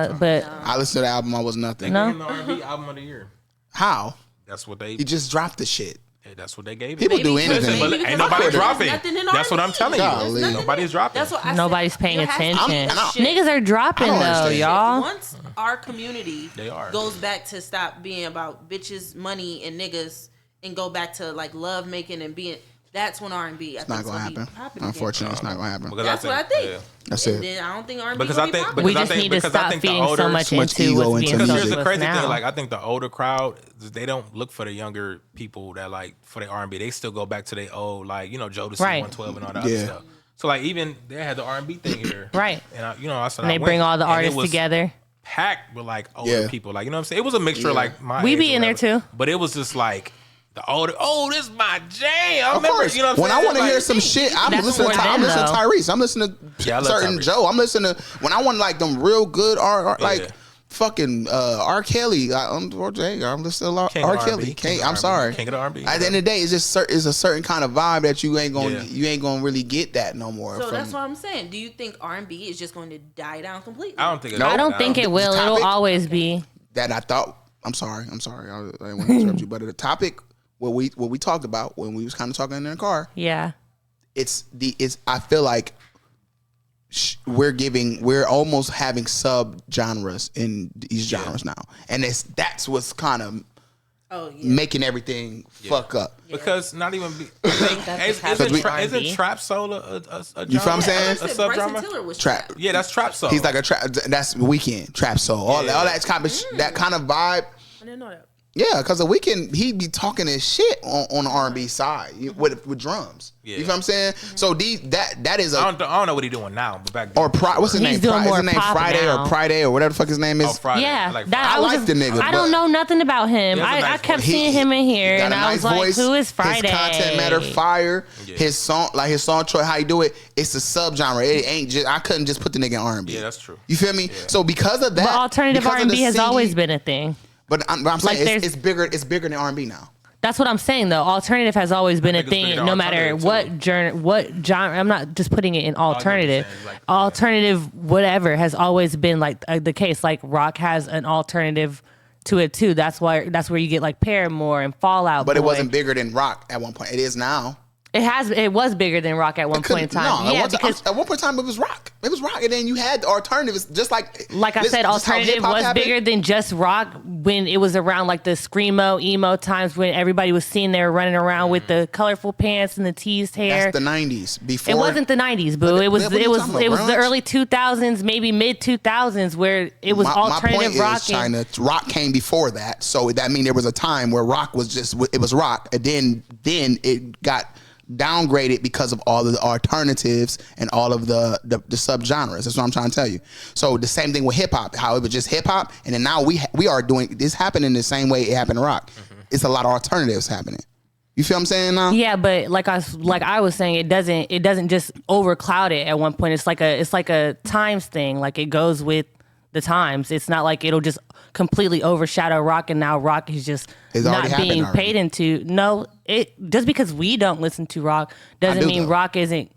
Leon but I listened to the album. I was nothing. No. The R&B album of the year. How? That's what they. He just dropped the shit. That's what they gave it. People do anything. But ain't nobody dropping. That's what I'm telling Golly. you. Nobody's dropping. That's what I nobody's said. paying There has to be attention. shit. Niggas are dropping I don't though, understand. y'all. Once our community They are. goes back to stop being about bitches, money, and niggas, and go back to like love making and being, that's when R&B. It's not gonna happen. Unfortunately, it's not gonna happen. Because That's what I think. yeah. That's And it. then I don't think R&B Because gonna I be think popular. We because just I think need to because I stop think the feeding older so much so much into ego what's into being Because music. here's sold the to us crazy now. thing, like I think the older crowd, they don't look for the younger people that like for the R&B. They still go back to their old, like Jodeci, Right. 112 and all that Yeah. other stuff. So like even they had the R&B thing here, Right. And I said And they bring all the artists together. packed with like older Yeah. people, like you know what I'm saying. It was a mixture of like my We age be or in there whatever. too. But it was just like the older. Oh, this is my jam. I Of remember, course. you know what I'm When saying? I want to Like, hear some shit, I'm That's listening to for them, though. Tyrese. I'm listening to Yeah, I love certain Tyrese. Joe. I'm listening to when I want like them real good like Yeah. fucking R. Kelly. I'm listening to King of R. the Kelly. R&B, King of the I'm R&B. sorry. King of the R&B. At the end of the day, it's just it's a certain kind of vibe that you ain't gonna Yeah. really get that no more. So from, that's what I'm saying. Do you think R&B is just going to die down completely? I don't think. No. I don't think it will. topic- It'll always be. that I thought. I'm sorry. I didn't want to interrupt you, but the topic what we talked about when we was kind of talking in the car. Yeah. It's I feel like we're almost having sub genres in these genres now, and that's what's kind of making everything fuck up. Because not even I think isn't trap soul a genre? You feel what I'm saying? A subgenre? Bryson Tiller was Trap. trap. Yeah, that's trap soul. He's like a trap. That's Weekend trap soul. All that kind of that kind of vibe. I didn't know that. Yeah, because the Weeknd he be talking his shit on the R&B side with drums. Yeah. You feel what I'm saying? So that is I don't know what he's doing now, but back then. or what's his He's name? doing more His name pop Friday now. or Friday or whatever the fuck his name is. Oh, Friday. Yeah, I like that I I was like the nigga, I don't but- know nothing about him. He has a I nice kept voice. seeing him in here, Got and a I nice was like, voice. "Who is Friday?" His content matter fire. Yeah. His song choice, how you do it. It's a subgenre. It ain't just. I couldn't just put the nigga in R&B. Yeah, that's true. You feel me? Yeah. So because of that, But alternative because of R&B the has CD always been a thing. But I'm saying Like, there's- it's bigger. It's bigger than R&B now. That's what I'm saying, though. Alternative has always been a think it's bigger thing, than no matter alternative, what genre. I'm not just putting it in alternative. saying, like, Alternative, whatever, has always been like the case. Like rock has an alternative to it too. That's where you get like Paramore and Fallout. But it Boy. wasn't bigger than rock at one point. It is now. It was bigger than rock at one point in time. No, Yeah, at one point in time it was rock. It was rock, and then you had the alternatives, just like I said, just how alternative hip-hop was happened. bigger than just rock when it was around like the screamo, emo times when everybody was seen there running around with the colorful pants and the teased hair. That's the '90s. Before It wasn't the '90s, boo. It was what are you talking about, the grunge? early 2000s, maybe mid 2000s, where it was my alternative point rock. is, China, rock came before that, so that means there was a time where rock was just it was rock, and then it got downgraded because of all of the alternatives and all of the subgenres. That's what I'm trying to tell you. So the same thing with hip hop, how it was just hip hop, and then now we are doing this happening the same way it happened in rock. It's a lot of alternatives happening. You feel what I'm saying now? Yeah, but like I was saying, it doesn't just overcloud it at one point. It's like a times thing. Like it goes with the times. It's not like it'll just completely overshadow rock, and now rock is just It's already not being happened paid into. No, it just because we don't listen to rock doesn't mean though. rock isn't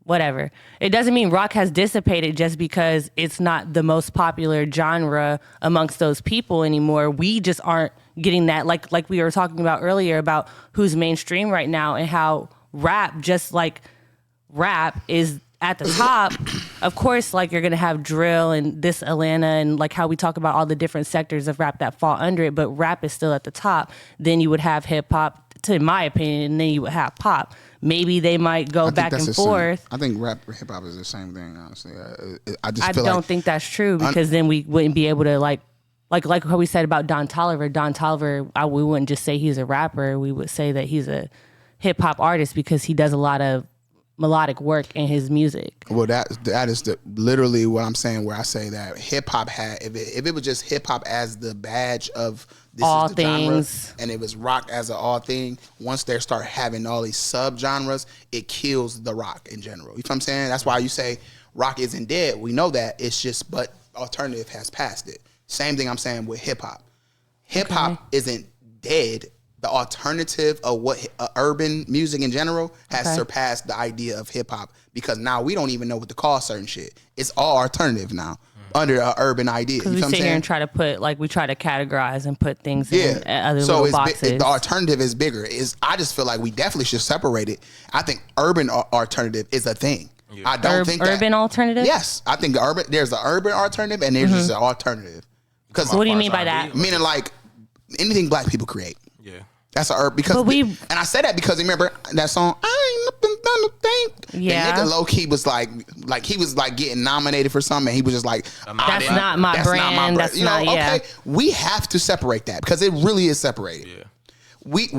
whatever. It doesn't mean rock has dissipated just because it's not the most popular genre amongst those people anymore. We just aren't getting that, like we were talking about earlier about who's mainstream right now and how rap, just like rap, is at the top. Of course, like you're gonna have drill and this Atlanta and like how we talk about all the different sectors of rap that fall under it, but rap is still at the top. Then you would have hip hop, in my opinion, and then you would have pop. Maybe they might go back and forth. I think rap hip hop is the same thing, honestly. I don't think that's true, because then we wouldn't be able to like like how we said about Don Toliver. Don Toliver, we wouldn't just say he's a rapper. We would say that he's a hip hop artist because he does a lot of melodic work in his music. Well, that is literally what I'm saying. Where I say that hip hop had, if it was just hip hop as the badge of this all is the things, genre, and it was rock as an all thing. Once they start having all these sub genres, it kills the rock in general. You know what I'm saying? That's why you say rock isn't dead. We know that. It's just, but alternative has passed it. Same thing I'm saying with hip hop. Hip hop isn't dead. The alternative of what urban music in general has surpassed the idea of hip hop, because now we don't even know what to call certain shit. It's all alternative now under an urban idea. Because we sit here and try to put, like, we try to categorize and put things in other little boxes. The alternative is bigger. I just feel like we definitely should separate it. I think urban alternative is a thing. Yeah. I don't think urban alternative. Yes, I think there's an urban alternative and there's just an alternative. Because what do you mean by that? Meaning like anything black people create. Yeah. That's an urban, because and I say that because remember that song, I ain't nothing done a thing. Yeah. The nigga low key was like he was like getting nominated for something, and he was just like, that's not my brand. That's you know, not, okay. We have to separate that because it really is separated. Yeah. We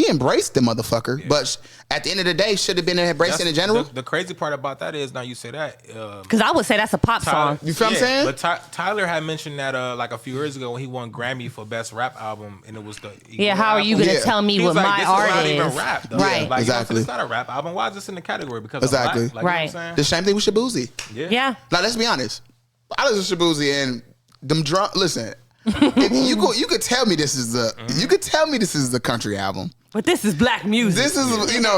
embrace the motherfucker, but at the end of the day, should have been embracing in general. The crazy part about that is, now you say that, because I would say that's a pop song. You feel what I'm saying? But Tyler had mentioned that like a few years ago when he won Grammy for best rap album, and it was the how are you going to tell me what my art is? is? Even rap, though. Right? Like, exactly. It's not a rap album. Why is this in the category? Because exactly. of black? Like, right. You know what I'm saying? The same thing with Shabuzi. Yeah. Now let's be honest. I listen to Shabuzi and them drum. Listen, if you could tell me this is the country album. But this is black music. This is,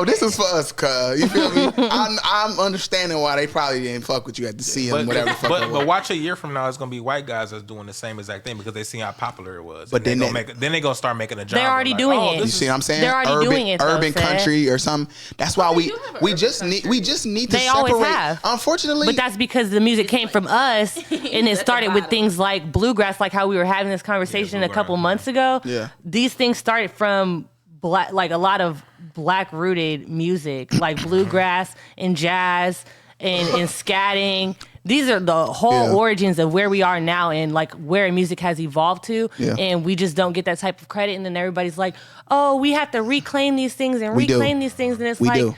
this is for us, cuz. You feel me? I'm understanding why they probably didn't fuck with you at the CM, whatever the fuck. But watch a year from now, it's gonna be white guys that's doing the same exact thing because they see how popular it was. But then they gonna start making a job. They're already doing it. You see what I'm saying? They're already doing it. Urban country or something. That's why we just need to they separate. Always have. Unfortunately, but that's because the music came from us, and it started with things like bluegrass, like how we were having this conversation a couple months ago. Yeah, these things started from black, like a lot of black rooted music, like bluegrass and jazz and scatting. These are the whole origins of where we are now and like where music has evolved to. Yeah. And we just don't get that type of credit. And then everybody's like, oh, we have to reclaim these things and reclaim these things. And it's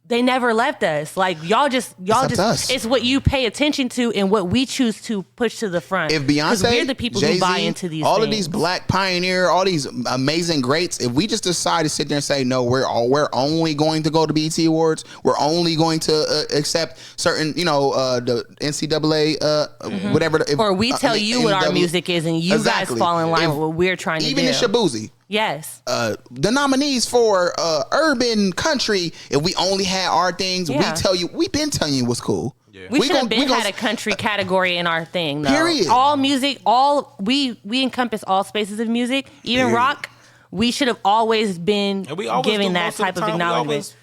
they never left us. Like y'all just it's what you pay attention to and what we choose to push to the front. If Beyonce, we're the people Jay-Z, who buy into these all things. of these black pioneer, all these amazing greats, if we just decide to sit there and say no, we're only going to go to BET Awards, we're only going to accept certain, the NCAA whatever, or we tell you what our music is and you guys fall in line with what we're trying to do. Even in Shabuzi. Yes. The nominees for urban country, if we only had our things, we've been telling you what's cool. Yeah. We should have had a country category in our thing, though. Period. All music, we encompass all spaces of music, even rock. We should have always been giving that type of acknowledgement.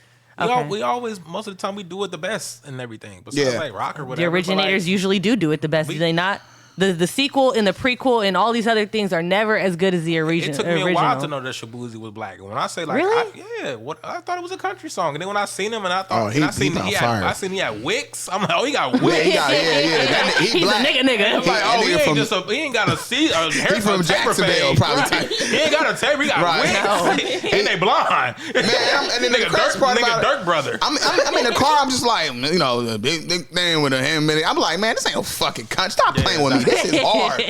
We always, most of the time, we do it the best and everything. But like rock or whatever. The originators usually do it the best, do they not? The sequel and the prequel and all these other things are never as good as the original. It took me a while to know that Shabuzi was black. And when I say like, really? I thought it was a country song. And then when I seen him and I thought, I seen he had Wicks. I'm like, oh, he got Wicks. He's black. A nigga. I'm like, oh, he ain't got a He's from Jacksonville, probably. He ain't got a tape. He got Wicks. And they blind. Man, and then the crazy part about Dirk brother. I'm in the car. I'm just like, the big thing with a hand. I'm like, man, this ain't no fucking country. Stop playing with me. This is hard.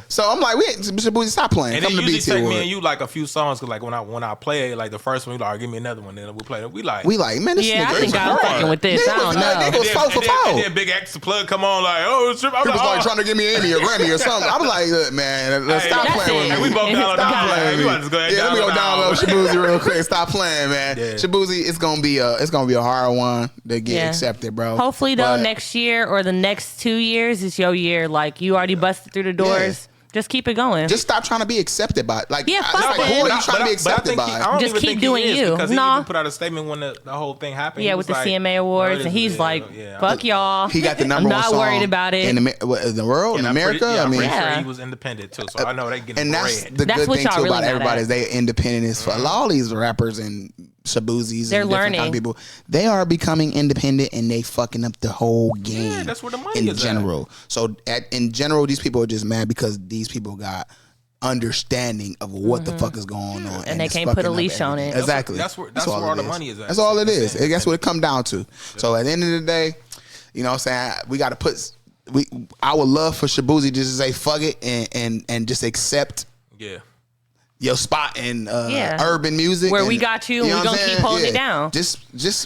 So I'm like, Shabuzi, stop playing. And it usually take me and you like a few songs, because like when I play it, like the first one, you like, give me another one, then we play it. We like, man, this nigga. I think I'm fucking with this. I don't know. Nigga was 4 for 4. And then Big X Plug come on like, oh, it's He was like trying to give me an Emmy or Grammy or something. I was like, look, man, let's stop playing with me. We both download. We about to go ahead. Let me go download Shabuzi real quick. Stop playing, man. Shabuzi, it's gonna be a hard one to get accepted, bro. Hopefully, though, next year or the next 2 years is your year. Like you already busted through the doors. Just keep it going. Just stop trying to be accepted by. Like, who are you trying to be accepted by? Just keep doing you. Because he even put out a statement when the whole thing happened. Yeah, with the CMA Awards, and he's like, "Fuck y'all." He got the number one song. I'm not worried about it. In the world, in America. I'm pretty sure he was independent too, so I know they getting bread. And that's the good thing too about everybody is they independent as fuck. All these rappers and Shabuzis They're and different learning. kind of people. They are becoming independent and they fucking up the whole game. Yeah, that's where the money in is general. So in general, these people are just mad because these people got understanding of what the fuck is going on, And they it's can't put a fucking up leash on everything. it. Exactly. That's where all the money is at. That's all it is. That's what it come down to. So at the end of the day, you know what I'm saying, we got to put. I would love for Shabuzi just to say fuck it and just accept your spot in urban music where and, we got you and we're gonna keep holding it down. Just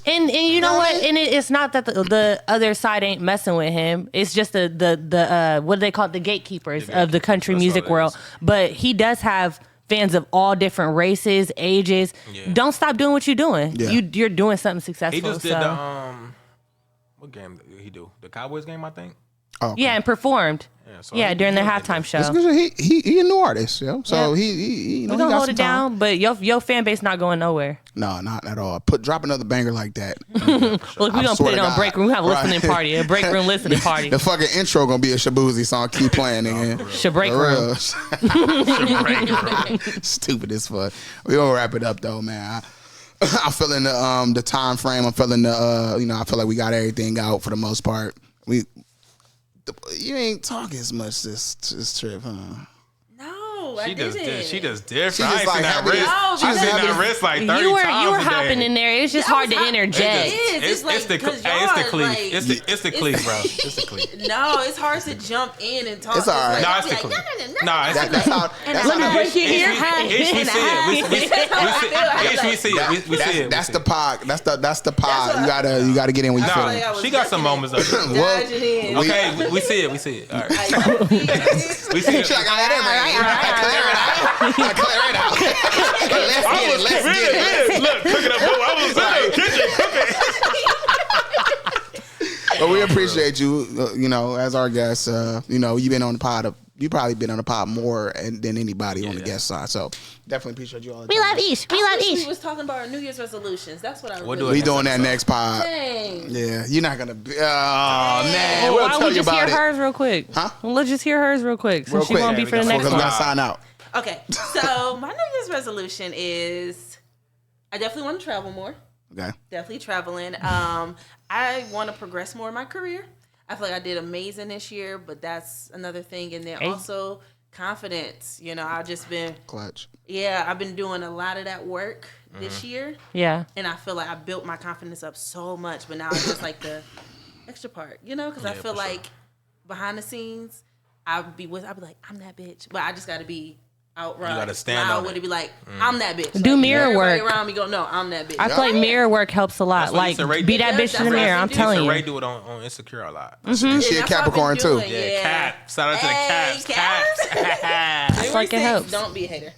and you know what? And it's not that the other side ain't messing with him. It's just the what do they call it? The gatekeepers of the country music world. But he does have fans of all different races, ages. Don't stop doing what you're doing. You're doing something successful. He just did the what game did he do? The Cowboys game, I think. Oh, okay. Yeah, and performed. During the halftime show. He a new artist, so he you know, we're gonna hold it down, but your fan base not going nowhere. No, not at all. Drop another banger like that. Look, we're gonna put it on Breakroom. We have a listening party, a Breakroom listening party. The fucking intro gonna be a Shabuzi song. Keep playing, nigga. Breakroom. Stupid as fuck. We gonna wrap it up though, man. I'm feeling the time frame. I'm feeling I feel like we got everything out for the most part. You ain't talking as much this trip, huh? No, I didn't. She just different. She just like that wrist. She's seen that wrist like 30 times. You were hopping in there. It's just hard to interject. It's the cleave. It's the cleave, bro. It's the cleave. No, it's hard to jump in and talk. It's all right. No, it's the cleave. No, it's the That's how. Let me break it here. We see it. That's the pod. That's the pod. You gotta get in when you feel it. She got some moments of it. Okay, we see it. All right. We see it. She's like, I clear it out. Let's get it. Look, cooking up. I was in the kitchen cooking. But we appreciate you, as our guest. You've been on the pod. You probably been on the pod more than anybody on the guest side. So definitely appreciate you all. We love Ish. We was talking about our New Year's resolutions. That's what I was We doing that next pod. Dang. Yeah, you're not gonna be. Oh man, we'll why tell we you just about hear it. hers real quick? Huh? Well, let's just hear hers real quick. So she won't be for the next Because we one. gotta sign out. Okay, so my New Year's resolution is I definitely want to travel more. Okay. Definitely traveling. I want to progress more in my career. I feel like I did amazing this year, but that's another thing. And then also confidence. I've just been Clutch. Yeah, I've been doing a lot of that work this year. Yeah. And I feel like I built my confidence up so much, but now it's just like the extra part, because I feel like behind the scenes, I'd be like, I'm that bitch, but I just got to be outright. You gotta stand loud on with it. it. Be like, I'm that bitch. Do like, mirror work. Everybody around me go, no, I'm that bitch. I feel like mirror work helps a lot. That's what Like, Issa Rae be did. that bitch in the That's mirror. what I'm Issa telling Issa you. Rae do it on Insecure a lot. She a That's what Capricorn I've been too. doing, Yeah, Cap. Shout out to the Hey, Caps. I feel like it helps. Don't be a hater.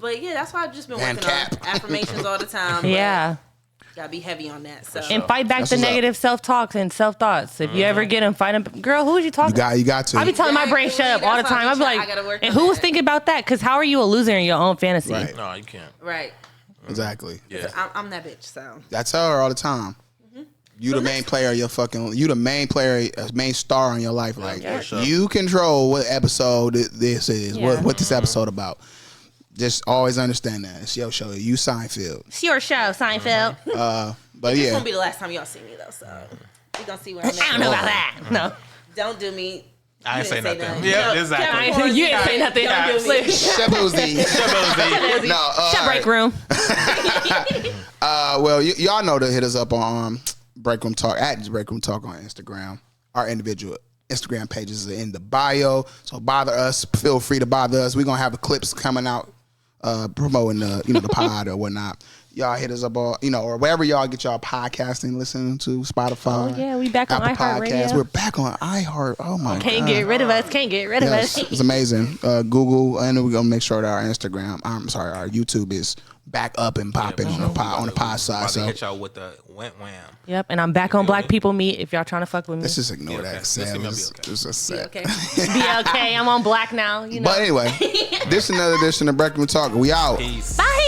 But yeah, that's why I've just been Man, working Cap. on affirmations all the time. Yeah. Gotta be heavy on that. So. And fight back That's the what's up. negative self-talks and self-thoughts. If you ever get them, fight them. Girl, who are you talking You got to. I be telling my brain shut up all the That's why time. I be I like, gotta work and on who was that. thinking about that? Because how are you a loser in your own fantasy? Right. No, you can't. Right. Exactly. Yeah. I'm that bitch. So. I tell her all the time. You the main player. You the main player, main star in your life. Like sure. you control what episode this is. Yeah. What this episode about. Just always understand that it's your show. You Seinfeld. It's your show, Seinfeld. But It's yeah. gonna be the last time y'all see me though. So we gonna see where I'm at. I don't know about that. No. Don't do me. I ain't say nothing. nothing. Yeah, No, exactly. Capricorn, You ain't say nothing. Don't do me. Shabuzi. No. Shut Breakroom. Well, y'all know to hit us up on Breakroom Talk at Breakroom Talk on Instagram. Our individual Instagram pages are in the bio, so bother us. Feel free to bother us. We're gonna have the clips coming out, promoting the pod or whatnot. Y'all hit us up all, or wherever y'all get y'all podcasting, listening to Spotify. Oh, yeah, we back on Apple iHeartRadio. Podcasts. We're back on iHeart. Oh my god. Can't get rid of us. Can't get rid of Yes, us. it's amazing. Google, and we're gonna make sure that our our YouTube is back up and popping on the pod side. About to So hit y'all with the wham. Yep, and I'm back on Black People Meet if y'all trying to fuck with me. let's just ignore okay. that. Sam. Let's see me, It's just sad. Okay. Be okay. I'm on Black now. But anyway, this is another edition of Breakroom Talk. We out. Peace. Bye.